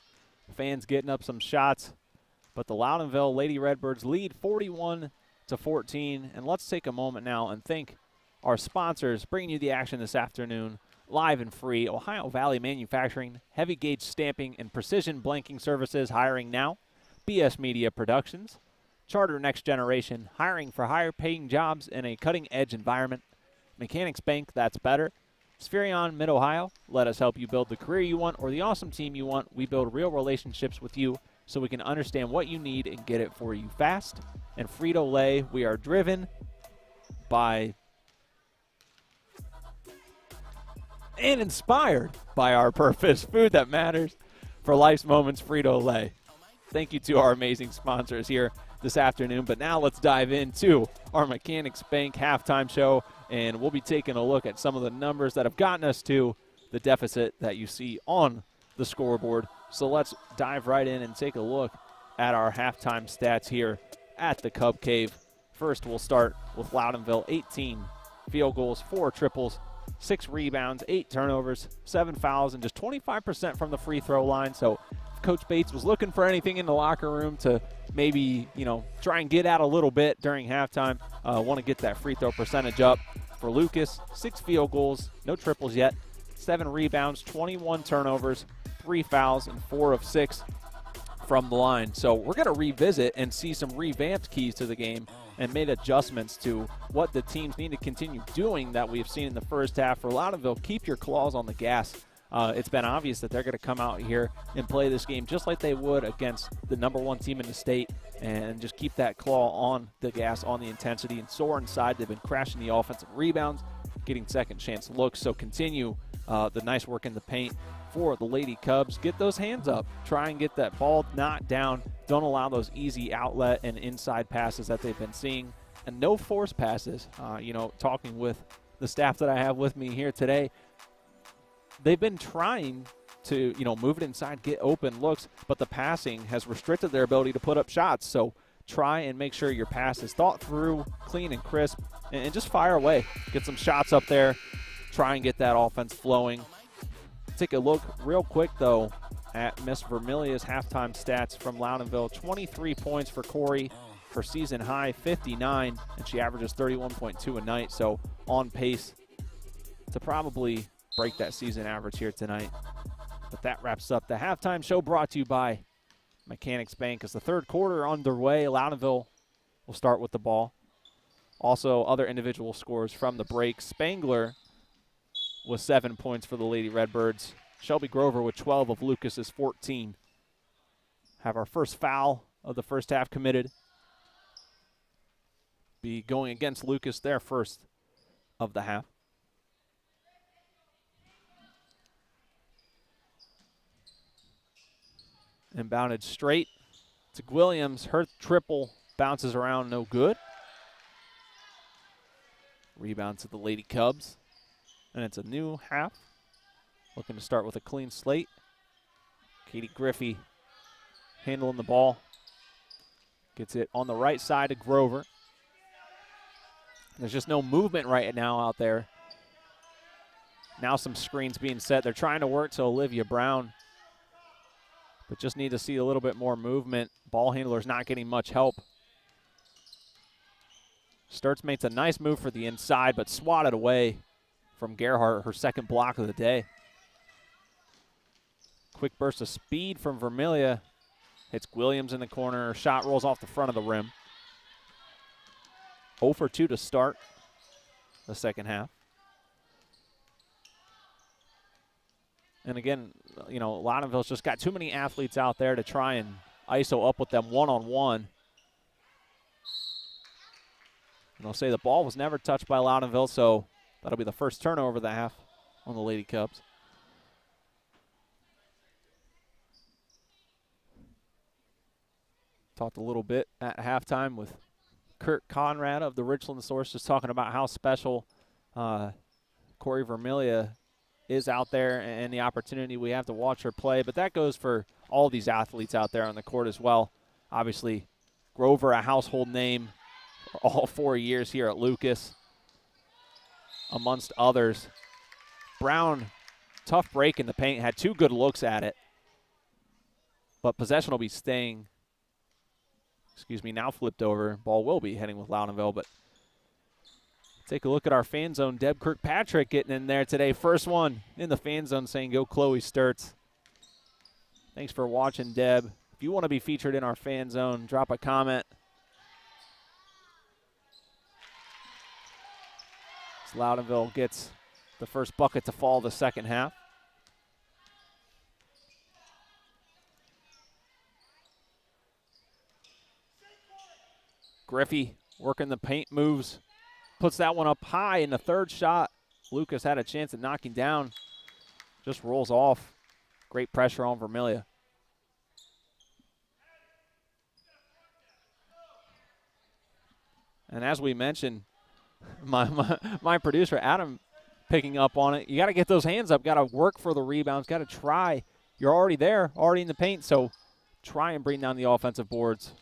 Fans getting up some shots, but the Loudonville Lady Redbirds lead 41-14. And let's take a moment now and thank our sponsors bringing you the action this afternoon, live and free. Ohio Valley Manufacturing, heavy gauge stamping and precision blanking services, hiring now. BS Media Productions, Charter Next Generation, hiring for higher paying jobs in a cutting edge environment. Mechanics Bank, that's better. Spherion Mid Ohio, let us help you build the career you want or the awesome team you want. We build real relationships with you so we can understand what you need and get it for you fast. And Frito-Lay, we are driven by and inspired by our purpose. Food that matters for life's moments, Frito-Lay. Thank you to our amazing sponsors here this afternoon. But now let's dive into our Mechanics Bank halftime show, and we'll be taking a look at some of the numbers that have gotten us to the deficit that you see on the scoreboard. So let's dive right in and take a look at our halftime stats here at the Cub Cave. First, we'll start with Loudonville, 18 field goals, 4 triples, 6 rebounds, 8 turnovers, 7 fouls, and just 25% from the free throw line. So if Coach Bates was looking for anything in the locker room to maybe, try and get out a little bit during halftime, want to get that free throw percentage up. For Lucas, 6 field goals, no triples yet, 7 rebounds, 21 turnovers, 3 fouls, and 4 of 6 from the line. So we're going to revisit and see some revamped keys to the game and made adjustments to what the teams need to continue doing that we've seen in the first half. For Loudonville, keep your claws on the gas. It's been obvious that they're going to come out here and play this game just like they would against the #1 team in the state and just keep that claw on the gas, on the intensity, and soar inside. They've been crashing the offensive rebounds, getting second chance looks. So continue the nice work in the paint for the Lady Cubs. Get those hands up. Try and get that ball knocked down. Don't allow those easy outlet and inside passes that they've been seeing. And no force passes. Talking with the staff that I have with me here today, they've been trying to, move it inside, get open looks, but the passing has restricted their ability to put up shots. So try and make sure your pass is thought through, clean and crisp, and just fire away. Get some shots up there. Try and get that offense flowing. Take a look real quick, though, at Miss Vermilya's halftime stats from Loudonville. 23 points for Corri, her season high 59, and she averages 31.2 a night, so on pace to probably break that season average here tonight. But that wraps up the halftime show, brought to you by Mechanics Bank. As the third quarter underway, Loudonville will start with the ball. Also, other individual scores from the break. Spangler with 7 points for the Lady Redbirds. Shelby Grover with 12 of Lucas's 14. Have our first foul of the first half committed. Be going against Lucas, their first of the half. Inbounded straight to Williams. Her triple bounces around, no good. Rebound to the Lady Cubs. And it's a new half. Looking to start with a clean slate. Katie Griffey handling the ball. Gets it on the right side to Grover. There's just no movement right now out there. Now some screens being set. They're trying to work to Olivia Brown, but just need to see a little bit more movement. Ball handler's not getting much help. Sturts makes a nice move for the inside, but swatted away from Gerhardt, her second block of the day. Quick burst of speed from Vermilya. Hits Williams in the corner. Shot rolls off the front of the rim. 0 for 2 to start the second half. And again, you know, Loudonville's just got too many athletes out there to try and ISO up with them one-on-one. And I'll say the ball was never touched by Loudonville, so that'll be the first turnover of the half on the Lady Cubs. Talked a little bit at halftime with Kurt Conrad of the Richland Source, just talking about how special Corri Vermilya is out there and the opportunity we have to watch her play. But that goes for all these athletes out there on the court as well. Obviously, Grover, a household name for all 4 years here at Lucas, amongst others. Brown, tough break in the paint, had 2 good looks at it. But possession will be staying. Now flipped over. Ball will be heading with Loudonville, but take a look at our fan zone. Deb Kirkpatrick getting in there today. First one in the fan zone saying, go Chloe Sturts. Thanks for watching, Deb. If you want to be featured in our fan zone, drop a comment. As Loudonville gets the first bucket to fall the second half. Griffey working the paint moves. Puts that one up high in the third shot. Lucas had a chance at knocking down. Just rolls off. Great pressure on Vermilya. And as we mentioned, my producer, Adam, picking up on it. You got to get those hands up. Got to work for the rebounds. Got to try. You're already there, already in the paint, so try and bring down the offensive boards.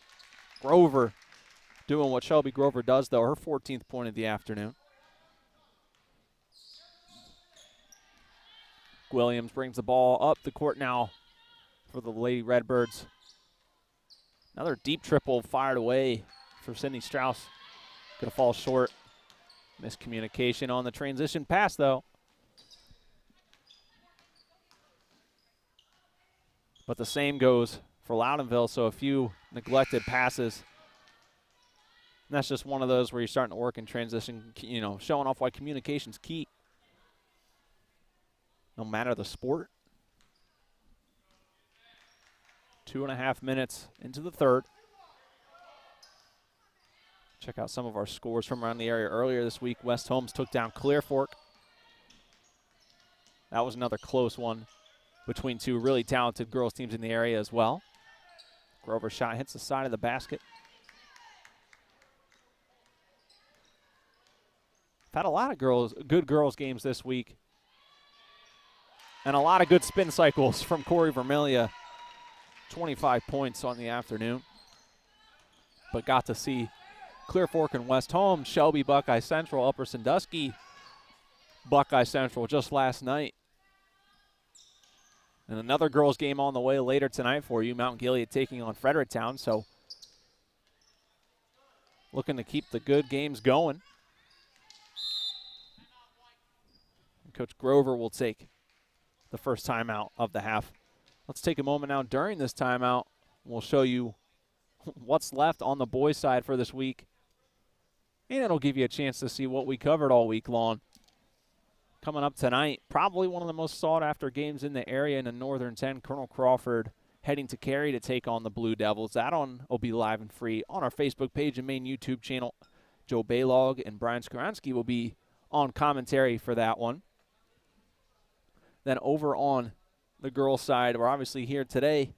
Grover doing what Shelby Grover does, though, her 14th point of the afternoon. Williams brings the ball up the court now for the Lady Redbirds. Another deep triple fired away for Sydney Strauss. Going to fall short. Miscommunication on the transition pass, though. But the same goes for Loudonville, so a few neglected passes. And that's just one of those where you're starting to work in transition, you know, showing off why communication's key. No matter the sport. 2.5 minutes into the third. Check out some of our scores from around the area earlier this week. West Holmes took down Clear Fork. That was another close one between 2 really talented girls teams in the area as well. Grover's shot hits the side of the basket. Had a lot of good girls games this week. And a lot of good spin cycles from Corri Vermilya. 25 points on the afternoon. But got to see Clear Fork and West Holmes, Shelby Buckeye Central, Upper Sandusky Buckeye Central just last night. And another girls game on the way later tonight for you. Mount Gilead taking on Fredericktown. So looking to keep the good games going. Coach Grover will take the first timeout of the half. Let's take a moment now during this timeout. We'll show you what's left on the boys' side for this week. And it'll give you a chance to see what we covered all week long. Coming up tonight, probably one of the most sought-after games in the area in the Northern 10. Colonel Crawford heading to Cary to take on the Blue Devils. That will be live and free on our Facebook page and main YouTube channel. Joe Baylog and Brian Skowronski will be on commentary for that one. Then over on the girls' side, we're obviously here today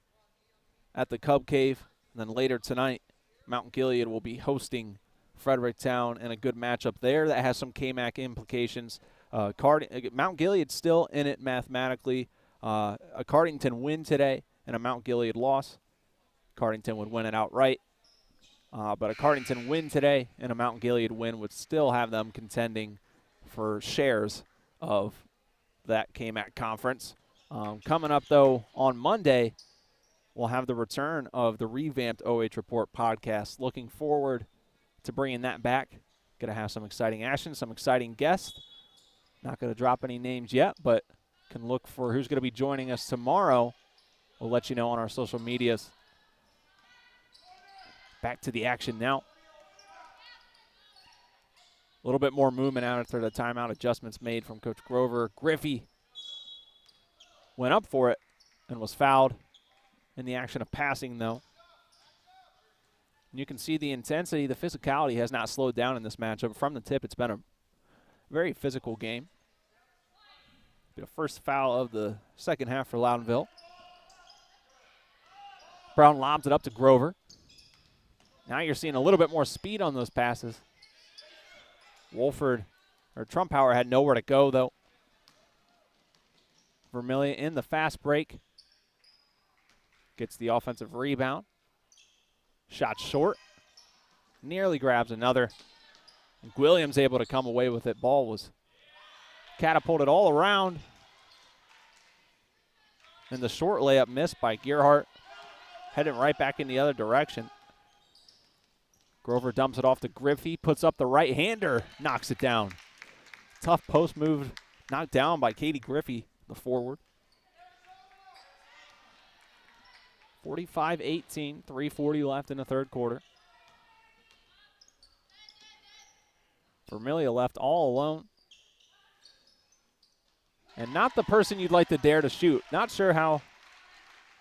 at the Cub Cave. And then later tonight, Mount Gilead will be hosting Fredericktown in a good matchup there that has some KMAC implications. Mount Gilead still in it mathematically. A Cardington win today and a Mount Gilead loss. Cardington would win it outright. But a Cardington win today and a Mount Gilead win would still have them contending for shares of that KMAC conference. Coming up, though, on Monday, we'll have the return of the revamped OH Report podcast. Looking forward to bringing that back. Going to have some exciting action, some exciting guests. Not going to drop any names yet, but can look for who's going to be joining us tomorrow. We'll let you know on our social medias. Back to the action now. A little bit more movement out after the timeout adjustments made from Coach Grover. Griffey went up for it and was fouled in the action of passing, though. And you can see the intensity, the physicality has not slowed down in this matchup. From the tip, it's been a very physical game. The first foul of the second half for Loudonville. Brown lobs it up to Grover. Now you're seeing a little bit more speed on those passes. Trumpower had nowhere to go, though. Vermilya in the fast break. Gets the offensive rebound. Shot short. Nearly grabs another. And Williams able to come away with it. Ball was catapulted all around. And the short layup missed by Gearhart. Heading right back in the other direction. Grover dumps it off to Griffey, puts up the right-hander, knocks it down. Tough post move, knocked down by Katie Griffey, the forward. 45-18, 3:40 left in the third quarter. Vermilya left all alone. And not the person you'd like to dare to shoot. Not sure how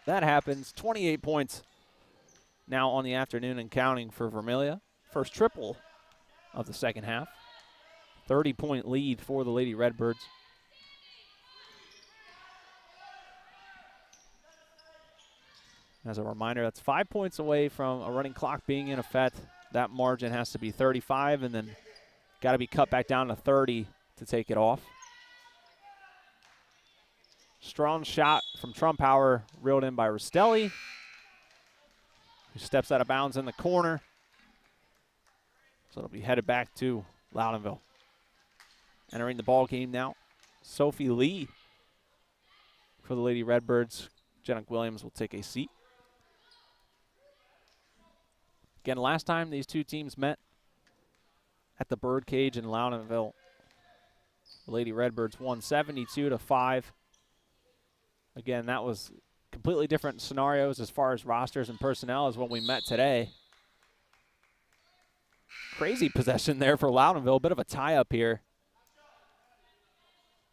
that happens. 28 points now on the afternoon and counting for Vermilya. First triple of the second half. 30-point lead for the Lady Redbirds. As a reminder, that's 5 points away from a running clock being in effect. That margin has to be 35 and then got to be cut back down to 30 to take it off. Strong shot from Trumpower, reeled in by Rastelli, who steps out of bounds in the corner. So it'll be headed back to Loudonville. Entering the ball game now, Sophie Lee for the Lady Redbirds. Jenna Williams will take a seat. Again, last time these two teams met at the Birdcage in Loudonville, the Lady Redbirds won 72-5. Again, that was completely different scenarios as far as rosters and personnel as when we met today. Crazy possession there for Loudonville. Bit of a tie-up here.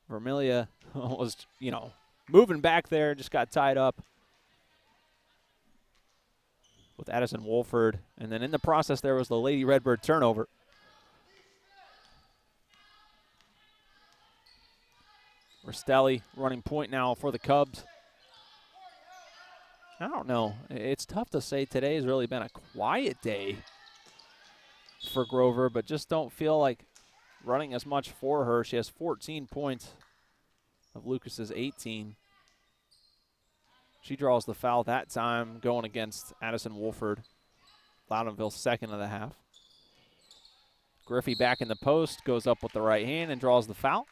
Vermilya was, moving back there, just got tied up with Addison Wolford. And then in the process there was the Lady Redbird turnover. Rastelli running point now for the Cubs. I don't know. It's tough to say today has really been a quiet day for Grover, but just don't feel like running as much for her. She has 14 points of Lucas's 18. She draws the foul that time going against Addison Wolford. Loudonville's second of the half. Griffey back in the post, goes up with the right hand and draws the foul.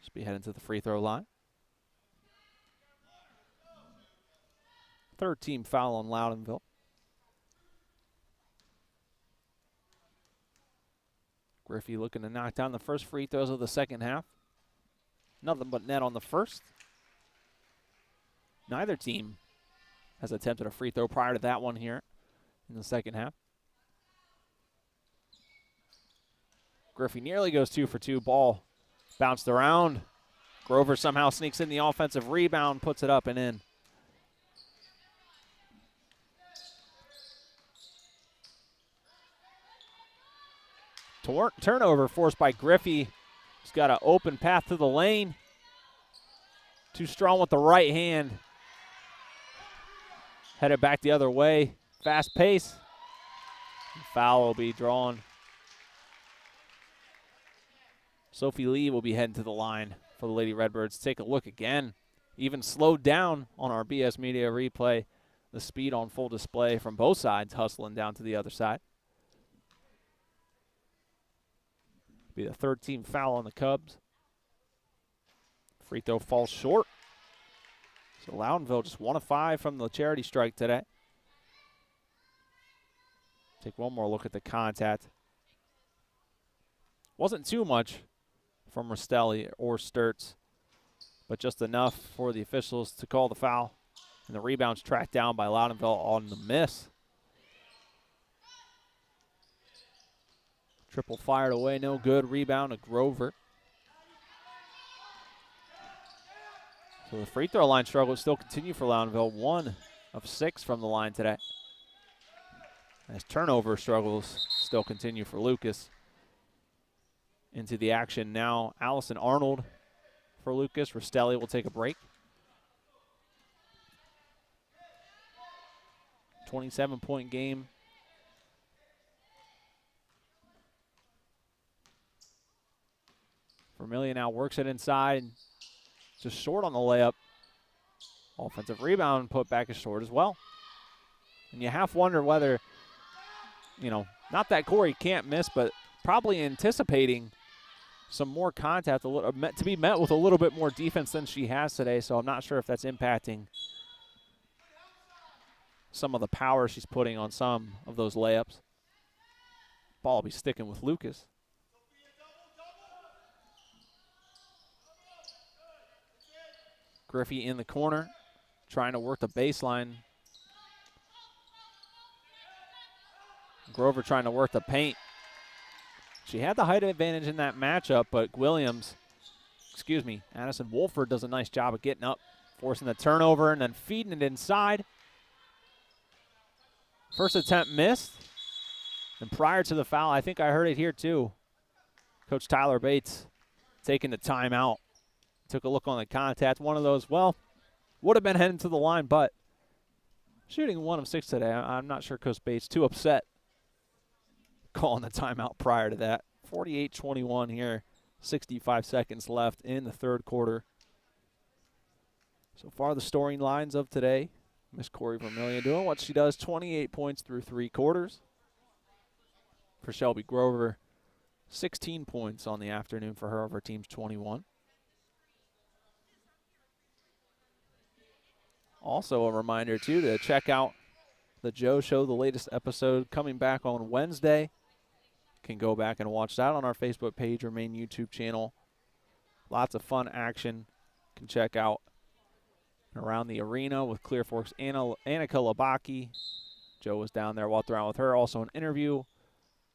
Should be heading to the free throw line. Third team foul on Loudonville. Griffey looking to knock down the first free throws of the second half. Nothing but net on the first. Neither team has attempted a free throw prior to that one here in the second half. Griffey nearly goes 2 for 2. Ball bounced around. Grover somehow sneaks in the offensive rebound, puts it up and in. Turnover forced by Griffey. He's got an open path to the lane. Too strong with the right hand. headed back the other way. Fast pace. Foul will be drawn. Sophie Lee will be heading to the line for the Lady Redbirds. Take a look again. Even slowed down on our BS Media replay. The speed on full display from both sides, hustling down to the other side. Be the third team foul on the Cubs. Free throw falls short. So Loudonville just 1 of 5 from the charity strike today. Take one more look at the contact. Wasn't too much from Rastelli or Sturts, but just enough for the officials to call the foul. And the rebound's tracked down by Loudonville on the miss. Triple fired away, no good. Rebound to Grover. So the free throw line struggles still continue for Loudonville. 1 of 6 from the line today. As turnover struggles still continue for Lucas. Into the action now, Allison Arnold for Lucas. Rastelli will take a break. 27-point game. Vermilya now works it inside. Just short on the layup. Offensive rebound put back is short as well. And you half wonder whether, you know, not that Corri can't miss, but probably anticipating some more contact, to be met with a little bit more defense than she has today. So I'm not sure if that's impacting some of the power she's putting on some of those layups. Ball will be sticking with Lucas. Griffey in the corner, trying to work the baseline. Grover trying to work the paint. She had the height advantage in that matchup, but Addison Wolford does a nice job of getting up, forcing the turnover, and then feeding it inside. First attempt missed. And prior to the foul, I think I heard it here too, Coach Tyler Bates taking the timeout. Took a look on the contact. One of those, well, would have been heading to the line, but shooting 1 of 6 today. I'm not sure Coach Bates too upset calling the timeout prior to that. 48-21 here. 65 seconds left in the third quarter. So far the scoring lines of today. Miss Corri Vermilya doing what she does. 28 points through 3 quarters. For Shelby Grover, 16 points on the afternoon for her over team's 21. Also a reminder, too, to check out the Joe Show, the latest episode coming back on Wednesday. Can go back and watch that on our Facebook page or main YouTube channel. Lots of fun action. Can check out Around the Arena with Clear Fork's Annika Labaki. Joe was down there, walked around with her. Also an interview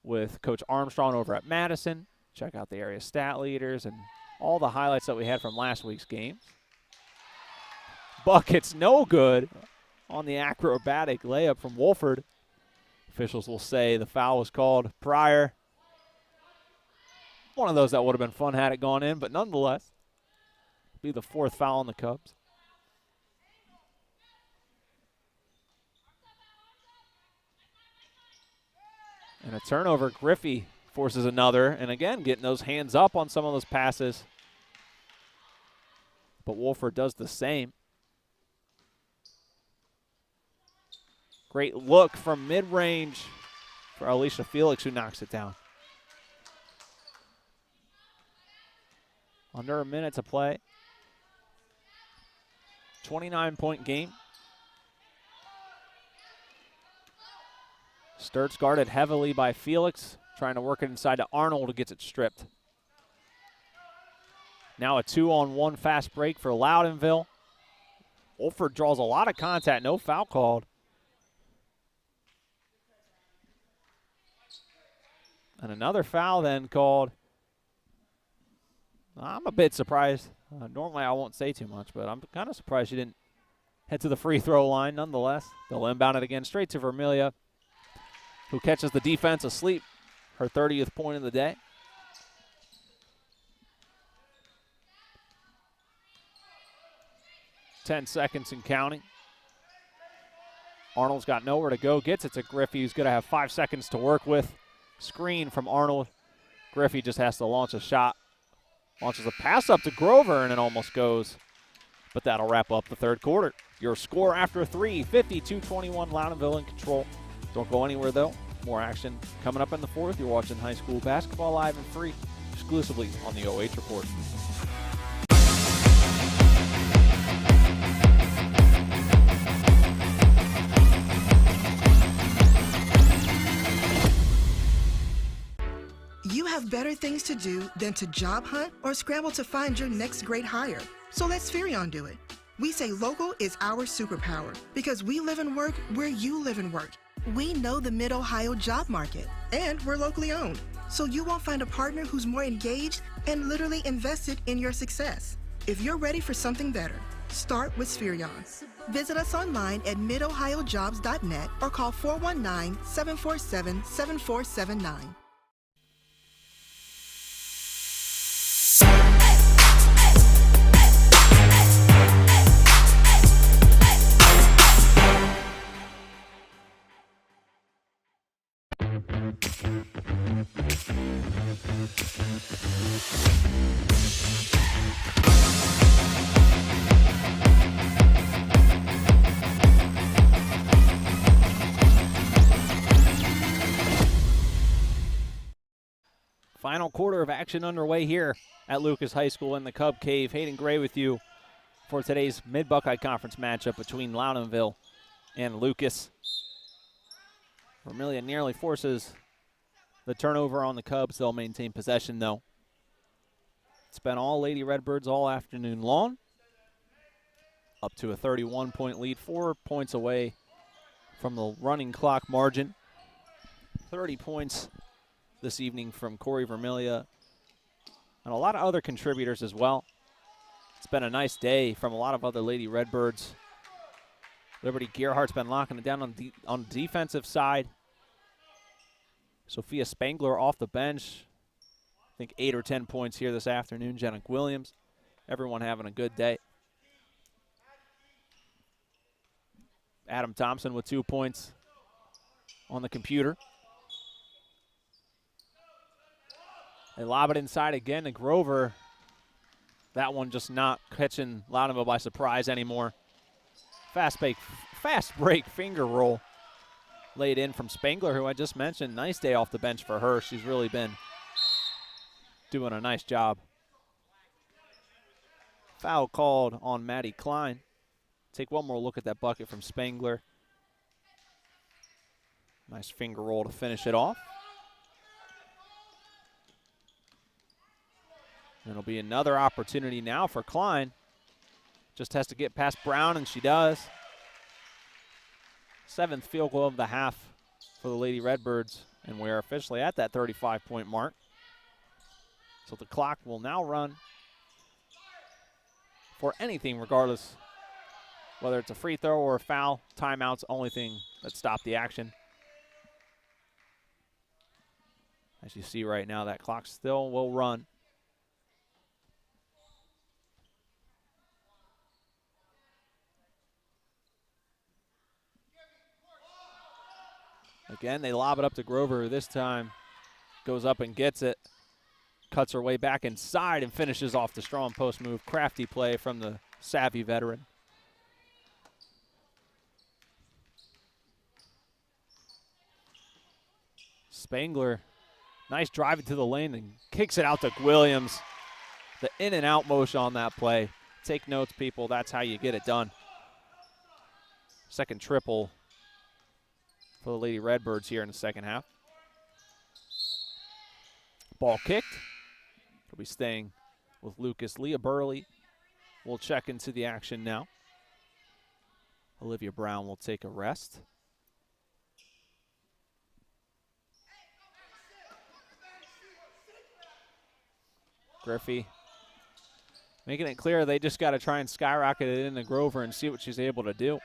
with Coach Armstrong over at Madison. Check out the area stat leaders and all the highlights that we had from last week's game. Bucket's no good on the acrobatic layup from Wolford. Officials will say the foul was called prior. One of those that would have been fun had it gone in, but nonetheless, be the 4th foul on the Cubs. And a turnover. Griffey forces another, and again, getting those hands up on some of those passes. But Wolford does the same. Great look from mid-range for Alicia Felix, who knocks it down. Under a minute to play. 29-point game. Sturts guarded heavily by Felix, trying to work it inside to Arnold, who gets it stripped. Now a 2-on-1 fast break for Loudonville. Wolford draws a lot of contact, no foul called. And another foul then called. I'm a bit surprised. Normally I won't say too much, but I'm kind of surprised she didn't head to the free throw line nonetheless. They'll inbound it again straight to Vermilya, who catches the defense asleep. Her 30th point of the day. .10 seconds and counting. Arnold's got nowhere to go. Gets it to Griffey, who's going to have 5 seconds to work with. Screen from Arnold. Griffey just has to launch a shot. Launches a pass up to Grover, and it almost goes. But that'll wrap up the third quarter. Your score after 3, 52-21, Loudonville in control. Don't go anywhere, though. More action coming up in the fourth. You're watching high school basketball live and free, exclusively on the OH Report. You have better things to do than to job hunt or scramble to find your next great hire. So let Spherion do it. We say local is our superpower because we live and work where you live and work. We know the Mid Ohio job market, and we're locally owned. So you won't find a partner who's more engaged and literally invested in your success. If you're ready for something better, start with Spherion. Visit us online at midohiojobs.net or call 419-747-7479. Final quarter of action underway here at Lucas High School in the Cub Cave. Hayden Gray with you for today's Mid-Buckeye Conference matchup between Loudonville and Lucas. Vermilya nearly forces the turnover on the Cubs. They'll maintain possession, though. It's been all Lady Redbirds all afternoon long. Up to a 31-point lead, 4 points away from the running clock margin. 30 points this evening from Corri Vermilya and a lot of other contributors as well. It's been a nice day from a lot of other Lady Redbirds. Liberty Gearhart's been locking it down on the defensive side. Sophia Spangler off the bench. I think 8 or 10 points here this afternoon. Jenna Williams. Everyone having a good day. Adam Thompson with 2 points on the computer. They lob it inside again to Grover. That one just not catching Loudonville by surprise anymore. Fast break finger roll laid in from Spangler, who I just mentioned. Nice day off the bench for her. She's really been doing a nice job. Foul called on Maddie Klein. Take one more look at that bucket from Spangler. Nice finger roll to finish it off. It'll be another opportunity now for Klein. Just has to get past Brown, and she does. 7th field goal of the half for the Lady Redbirds, and we're officially at that 35-point mark. So the clock will now run for anything, regardless whether it's a free throw or a foul. Timeout's the only thing that stopped the action. As you see right now, that clock still will run. Again, they lob it up to Grover. This time goes up and gets it. Cuts her way back inside and finishes off the strong post move. Crafty play from the savvy veteran. Spangler, nice drive into the lane and kicks it out to Williams. The in and out motion on that play. Take notes, people. That's how you get it done. Second triple for the Lady Redbirds here in the second half. Ball kicked. It'll be staying with Lucas. Leah Burley will check into the action now. Olivia Brown will take a rest. Griffey making it clear they just got to try and skyrocket it into Grover and see what she's able to do.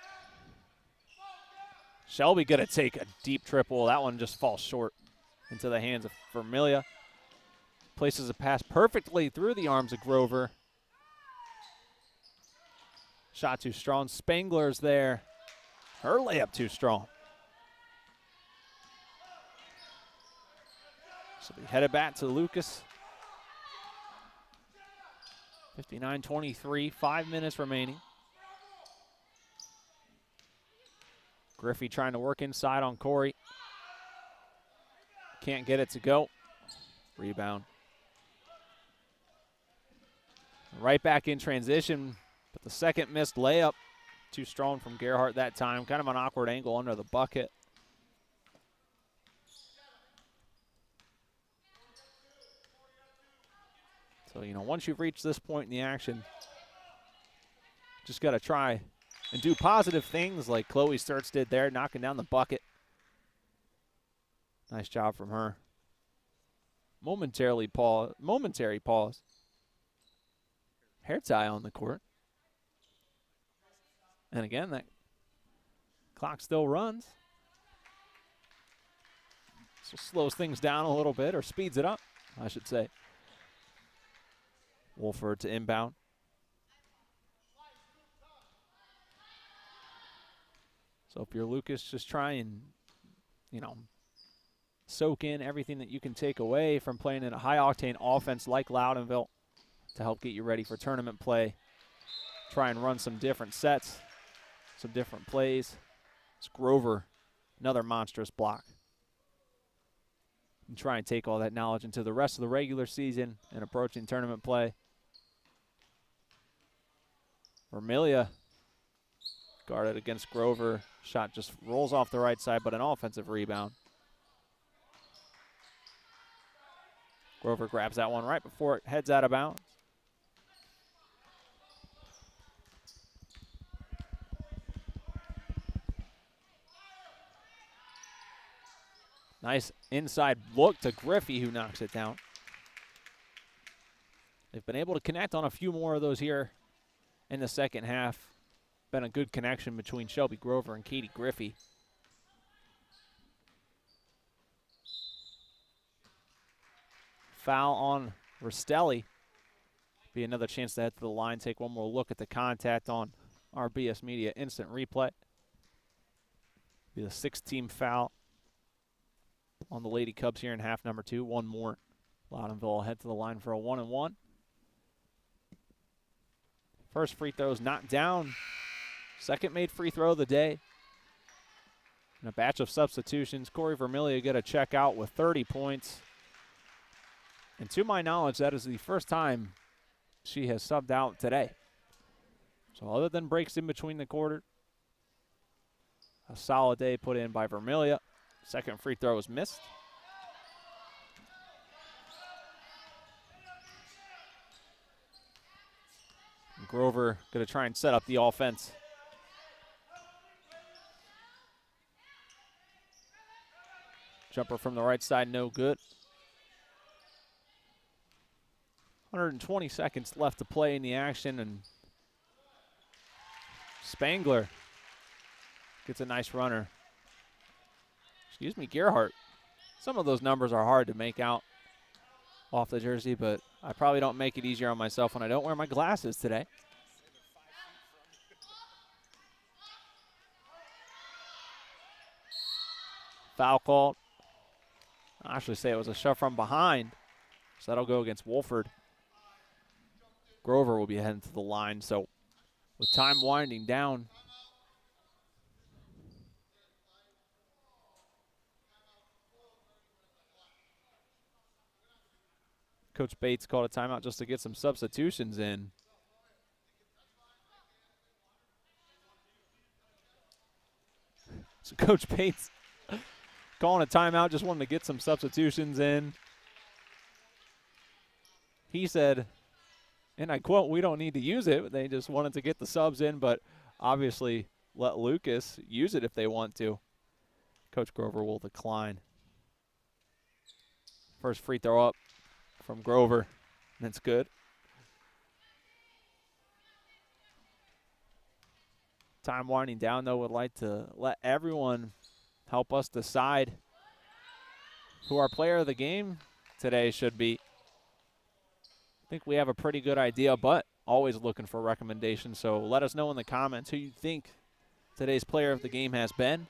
Shelby going to take a deep triple. That one just falls short into the hands of Vermilya. Places a pass perfectly through the arms of Grover. Shot too strong. Spangler's there. Her layup too strong. So we headed back to Lucas. 59-23, 5 minutes remaining. Griffey trying to work inside on Corri. Can't get it to go. Rebound. Right back in transition, but the second missed layup. Too strong from Gerhardt that time. Kind of an awkward angle under the bucket. So, you know, once you've reached this point in the action, just got to try and do positive things like Chloe Sturts did there, knocking down the bucket. Nice job from her. Momentary pause. Hair tie on the court. And again, that clock still runs. So slows things down a little bit, or speeds it up, I should say. Wolford to inbound. So if you're Lucas, just try and, you know, soak in everything that you can take away from playing in a high-octane offense like Loudonville to help get you ready for tournament play. Try and run some different sets, some different plays. It's Grover, another monstrous block. And try and take all that knowledge into the rest of the regular season and approaching tournament play. Vermilya guarded against Grover. Shot just rolls off the right side, but an offensive rebound. Grover grabs that one right before it heads out of bounds. Nice inside look to Griffey, who knocks it down. They've been able to connect on a few more of those here in the second half. Been a good connection between Shelby Grover and Katie Griffey. Foul on Rastelli. Be another chance to head to the line, take one more look at the contact on our BS Media instant replay. Be the 6th-team foul on the Lady Cubs here in half number 2. One more. Loudonville will head to the line for a 1-and-1. First free throw is knocked down. Second made free throw of the day. And a batch of substitutions. Corri Vermilya get a check out with 30 points. And to my knowledge, that is the first time she has subbed out today. So other than breaks in between the quarter, a solid day put in by Vermilya. Second free throw was missed. Grover going to try and set up the offense. Jumper from the right side, no good. 120 seconds left to play in the action, and Spangler gets a nice runner. Excuse me, Gerhardt. Some of those numbers are hard to make out off the jersey, but I probably don't make it easier on myself when I don't wear my glasses today. Foul called. I actually say it was a shove from behind, so that'll go against Wolford. Grover will be heading to the line, so with time winding down, Coach Bates called a timeout just to get some substitutions in. So Coach Bates calling a timeout, just wanted to get some substitutions in. He said, and I quote, "We don't need to use it." They just wanted to get the subs in, but obviously let Lucas use it if they want to. Coach Grover will decline. First free throw up from Grover. That's good. Time winding down, though. Would like to let everyone help us decide who our player of the game today should be. I think we have a pretty good idea, but always looking for recommendations. So let us know in the comments who you think today's player of the game has been.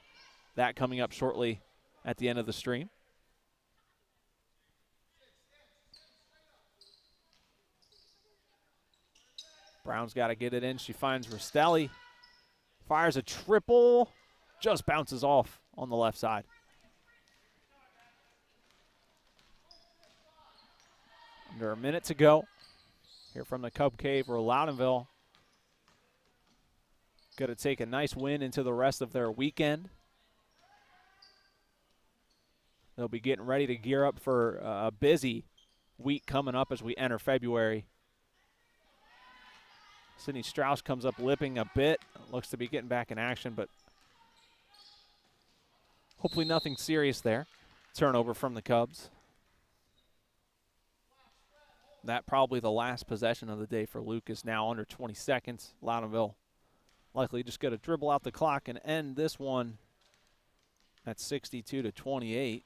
That coming up shortly at the end of the stream. Brown's got to get it in. She finds Rastelli. Fires a triple. Just bounces off on the left side. Under a minute to go. Here from the Cub Cave, where Loudonville going to take a nice win into the rest of their weekend. They'll be getting ready to gear up for a busy week coming up as we enter February. Sydney Strauss comes up lipping a bit. Looks to be getting back in action, but hopefully nothing serious there. Turnover from the Cubs. That probably the last possession of the day for Lucas, now under 20 seconds. Loudonville likely just going to dribble out the clock and end this one at 62-28.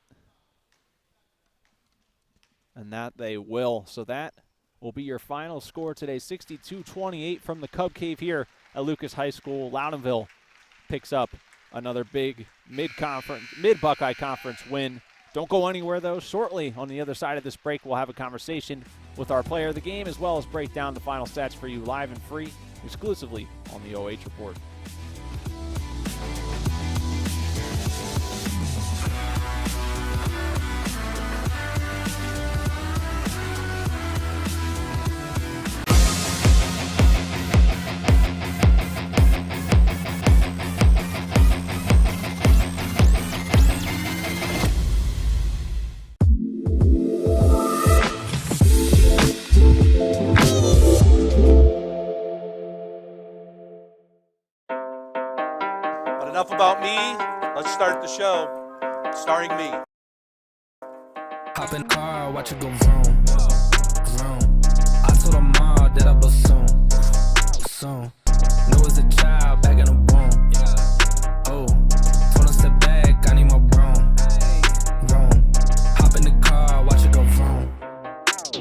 And that they will. So that will be your final score today, 62-28 from the Cub Cave here at Lucas High School. Loudonville picks up another big Mid-Buckeye Conference win. Don't go anywhere, though. Shortly on the other side of this break, we'll have a conversation with our player of the game, as well as break down the final stats for you live and free, exclusively on the OH Report. Enough about me. Let's start the show. Starring me. Hop in the car, watch it go vroom, vroom. I told her mom that I blow soon, soon. Knew as a child back in the womb. Oh, told her step back, I need my broom, vroom. Hop in the car, watch it go vroom.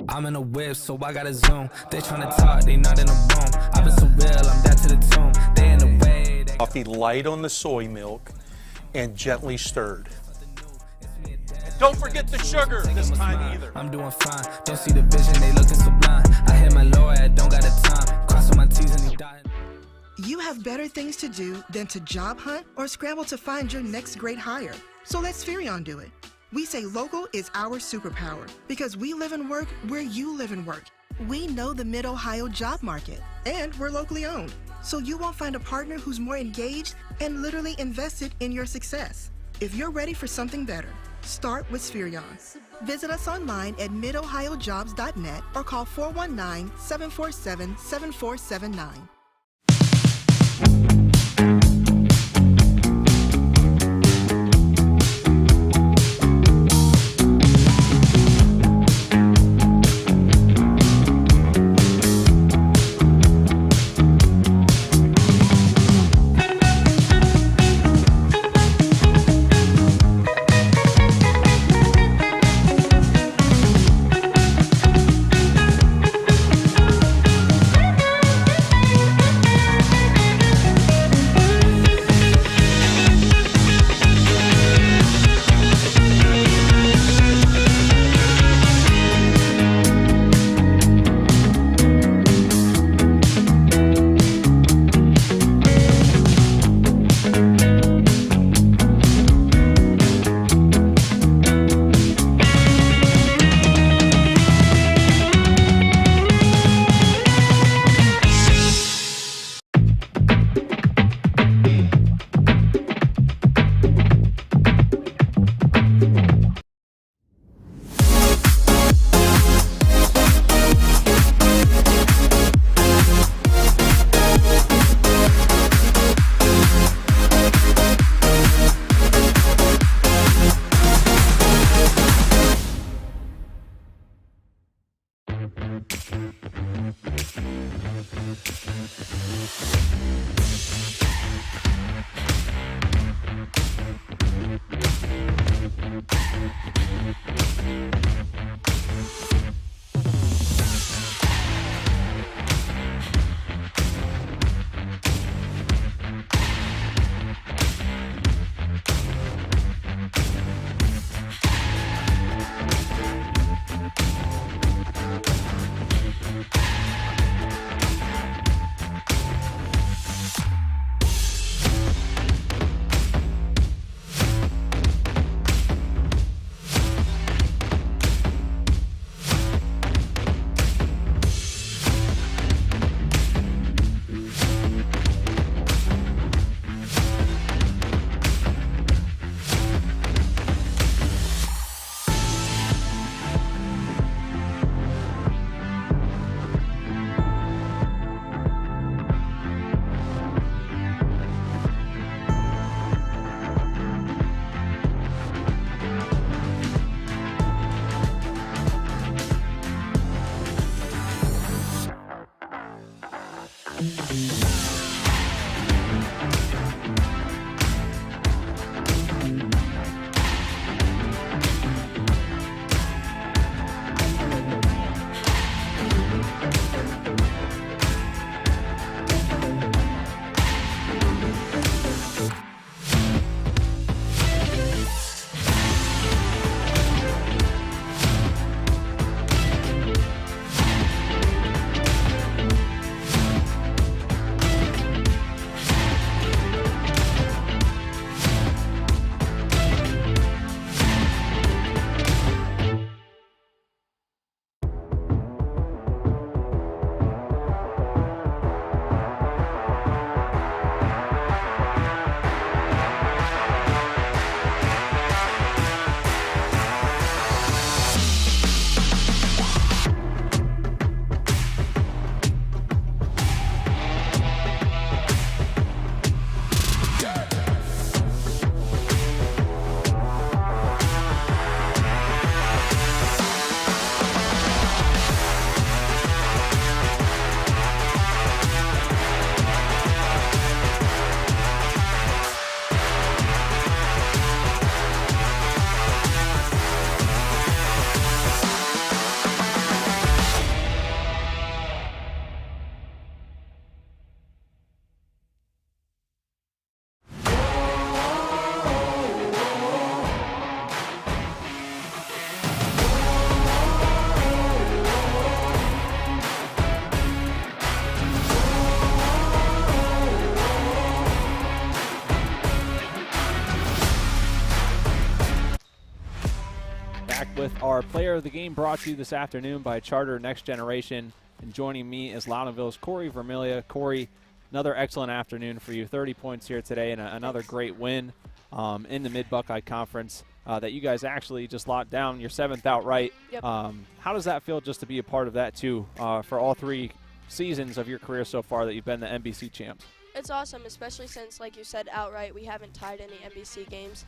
I'm in a whip, so I gotta zoom. They tryna talk, they not in the room. I've been so real, I'm down to the tomb. They in the way. Coffee light on the soy milk and gently stirred. And don't forget the sugar this time either. I'm doing fine. Don't see the vision, they looking so blind. I hit my lawyer, don't got the time. Crossing my T's and he dying. You have better things to do than to job hunt or scramble to find your next great hire. So let Spherion do it. We say local is our superpower because we live and work where you live and work. We know the Mid Ohio job market, and we're locally owned. So you won't find a partner who's more engaged and literally invested in your success. If you're ready for something better, start with Spherion. Visit us online at midohiojobs.net or call 419-747-7479. With our player of the game brought to you this afternoon by Charter Next Generation. And joining me is Loudonville's Corri Vermilya. Corri, another excellent afternoon for you. 30 points here today and another great win in the Mid-Buckeye Conference that you guys actually just locked down your 7th outright. Yep. How does that feel just to be a part of that, too, for all 3 seasons of your career so far that you've been the NBC champs? It's awesome, especially since, like you said, outright, we haven't tied any NBC games.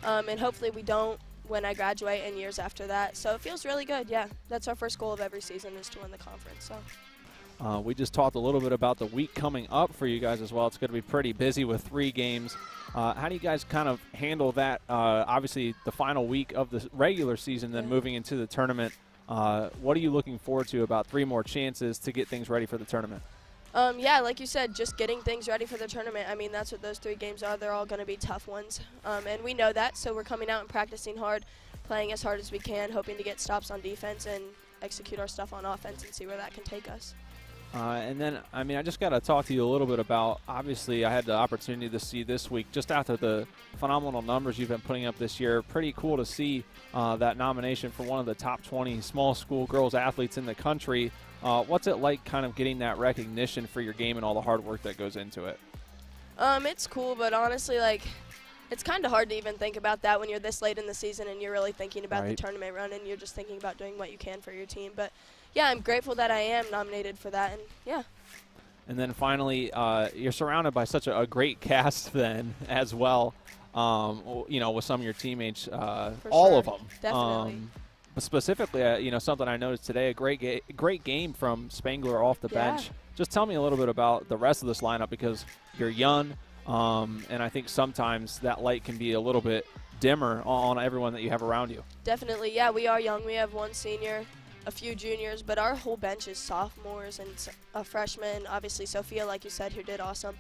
And hopefully we don't when I graduate and years after that. So it feels really good, yeah. That's our first goal of every season is to win the conference. So. We just talked a little bit about the week coming up for you guys as well. It's going to be pretty busy with 3 games. How do you guys kind of handle that? Obviously, the final week of the regular season, then moving into the tournament. What are you looking forward to about 3 more chances to get things ready for the tournament? Yeah, like you said, just getting things ready for the tournament. I mean, that's what those 3 games are. They're all going to be tough ones. And we know that, so we're coming out and practicing hard, playing as hard as we can, hoping to get stops on defense and execute our stuff on offense and see where that can take us. And then, I mean, I just got to talk to you a little bit about, obviously, I had the opportunity to see this week, just after the phenomenal numbers you've been putting up this year, pretty cool to see that nomination for one of the top 20 small school girls athletes in the country. What's it like kind of getting that recognition for your game and all the hard work that goes into it? It's cool, but honestly, like, it's kind of hard to even think about that when you're this late in the season and you're really thinking about the tournament run and you're just thinking about doing what you can for your team. But, yeah, I'm grateful that I am nominated for that, and, yeah. And then finally, you're surrounded by such a great cast then as well, you know, with some of your teammates, all of them. Definitely. But specifically, you know, something I noticed today, a great game from Spangler off the bench. Just tell me a little bit about the rest of this lineup because you're young, and I think sometimes that light can be a little bit dimmer on everyone that you have around you. Definitely, yeah, we are young. We have 1 senior, a few juniors, but our whole bench is sophomores and a freshman. Obviously, Sophia, like you said, who did awesome.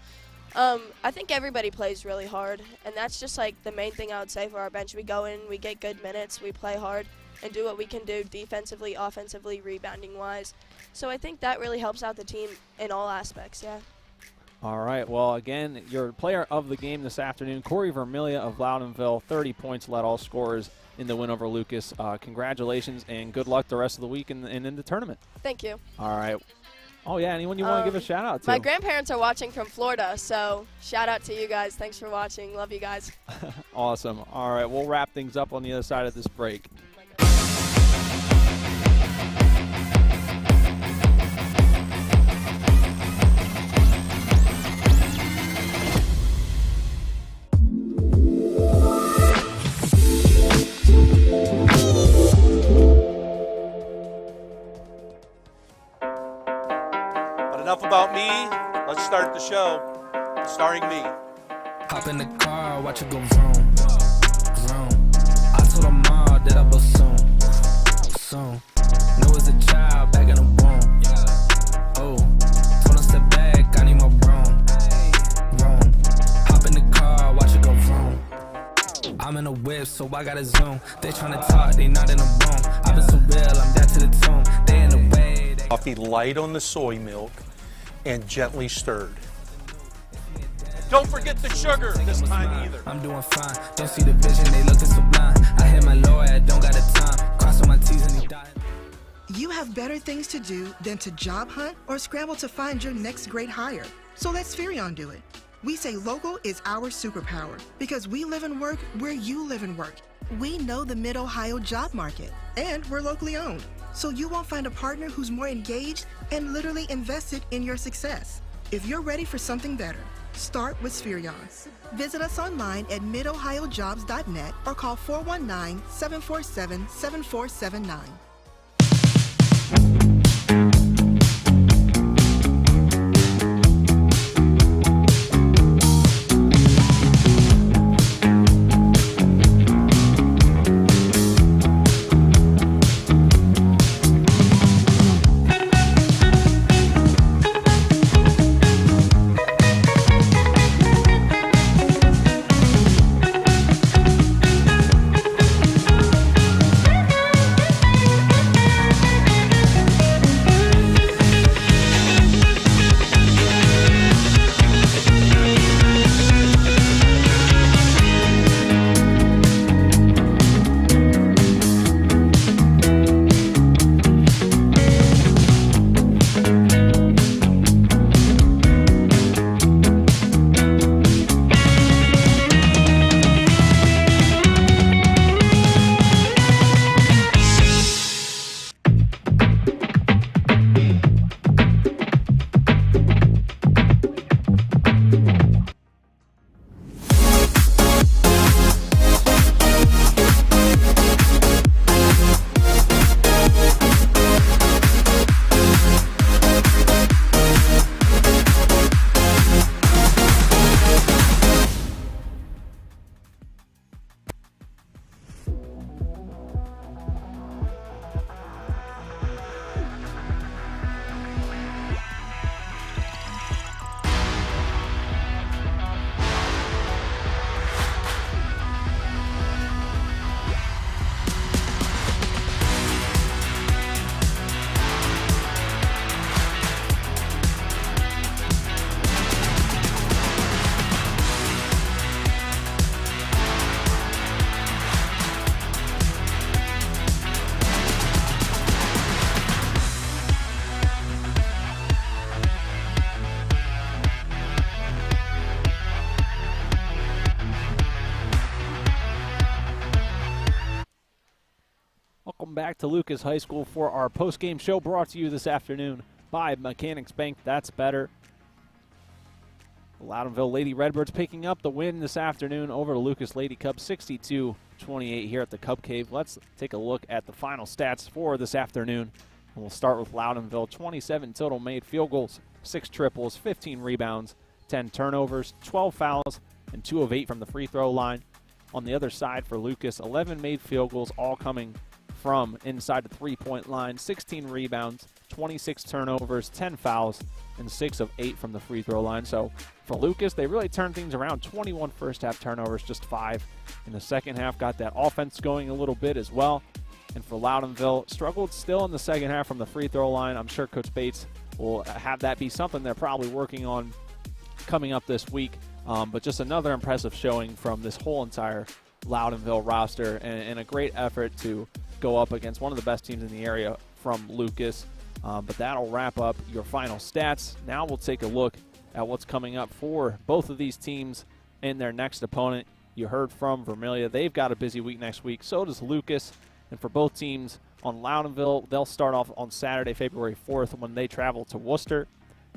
I think everybody plays really hard, and that's just like the main thing I would say for our bench. We go in, we get good minutes, we play hard, and do what we can do defensively, offensively, rebounding-wise. So I think that really helps out the team in all aspects, yeah. All right. Well, again, your player of the game this afternoon, Corri Vermilya of Loudonville, 30 points, led all scorers in the win over Lucas. Congratulations, and good luck the rest of the week and in the tournament. Thank you. All right. Oh, yeah, anyone you want to give a shout-out to? My grandparents are watching from Florida, so shout-out to you guys. Thanks for watching. Love you guys. Awesome. All right, we'll wrap things up on the other side of this break. But enough about me. Let's start the show, starring me. Hop in the car, watch it go vroom, vroom. I told her mom that I blow soon, soon. Know as a child, back in the womb. Oh, told her step back, I need my broom, vroom. Hop in the car, watch it go vroom. I'm in a whip, so I gotta zoom. They tryna talk, they not in a room. I've been so real, I'm down to the tomb. They in the way. Coffee light on the soy milk and gently stirred. Don't forget the sugar this time either. I'm doing fine. Don't see the vision, they looking so blind. I hit my lawyer, don't got the time. Crossing my T's and he died. You have better things to do than to job hunt or scramble to find your next great hire. So let Spherion do it. We say local is our superpower because we live and work where you live and work. We know the Mid Ohio job market, and we're locally owned. So you won't find a partner who's more engaged and literally invested in your success. If you're ready for something better, start with Spherion. Visit us online at midohiojobs.net or call 419-747-7479. Back to Lucas High School for our post-game show brought to you this afternoon by Mechanics Bank. That's better. Loudonville Lady Redbirds picking up the win this afternoon over the Lucas Lady Cubs, 62-28 here at the Cub Cave. Let's take a look at the final stats for this afternoon. And we'll start with Loudonville. 27 total made field goals, 6 triples, 15 rebounds, 10 turnovers, 12 fouls, and 2 of 8 from the free throw line. On the other side for Lucas, 11 made field goals, all coming from inside the three-point line, 16 rebounds, 26 turnovers, 10 fouls, and 6 of 8 from the free throw line. So for Lucas, they really turned things around. 21 first-half turnovers, just 5 in the second half. Got that offense going a little bit as well. And for Loudonville, struggled still in the second half from the free throw line. I'm sure Coach Bates will have that be something they're probably working on coming up this week. But just another impressive showing from this whole entire Loudonville roster, and a great effort to go up against one of the best teams in the area from Lucas. But that'll wrap up your final stats. Now we'll take a look at what's coming up for both of these teams and their next opponent. You heard from Vermilya. They've got a busy week next week. So does Lucas. And for both teams on Loudonville, they'll start off on Saturday, February 4th when they travel to Worcester.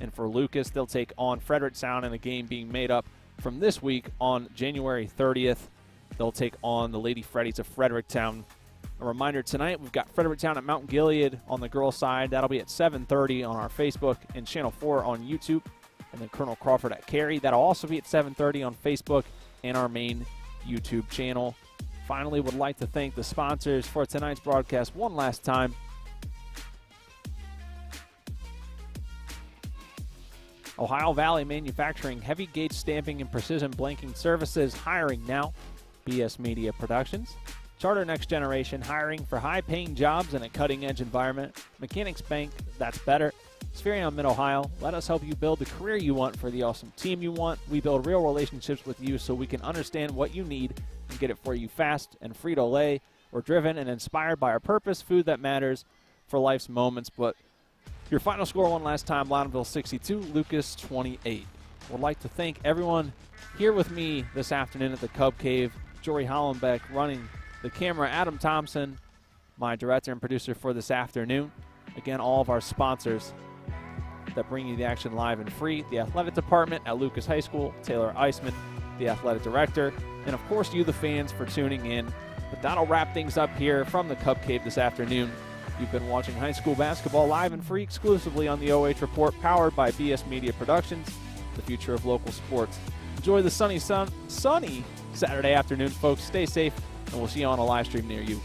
And for Lucas, they'll take on Fredericktown in a game being made up from this week on January 30th. They'll take on the Lady Freddies of Fredericktown. A reminder, tonight we've got Fredericktown at Mount Gilead on the girls' side. That'll be at 7:30 on our Facebook and Channel 4 on YouTube. and then Colonel Crawford at carry. That'll also be at 7:30 on Facebook and our main YouTube channel. Finally, would like to thank the sponsors for tonight's broadcast one last time. Ohio Valley Manufacturing, heavy gauge stamping and precision blanking services, hiring now. BS Media Productions. Charter Next Generation, hiring for high-paying jobs in a cutting-edge environment. Mechanics Bank, that's better. Spherion Mid Ohio, let us help you build the career you want for the awesome team you want. We build real relationships with you so we can understand what you need and get it for you fast. And Frito-Lay, we're driven and inspired by our purpose, food that matters for life's moments. But your final score one last time, Loudonville 62, Lucas 28. Would like to thank everyone here with me this afternoon at the Cub Cave. Jory Hollenbeck running the camera, Adam Thompson, my director and producer for this afternoon. Again, all of our sponsors that bring you the action live and free. The athletic department at Lucas High School, Taylor Eisman, the athletic director, and of course you, the fans, for tuning in. But that'll wrap things up here from the Cub Cave this afternoon. You've been watching high school basketball live and free exclusively on the OH Report, powered by BS Media Productions, the future of local sports. Enjoy the sunny Saturday afternoon, folks. Stay safe, and we'll see you on a live stream near you.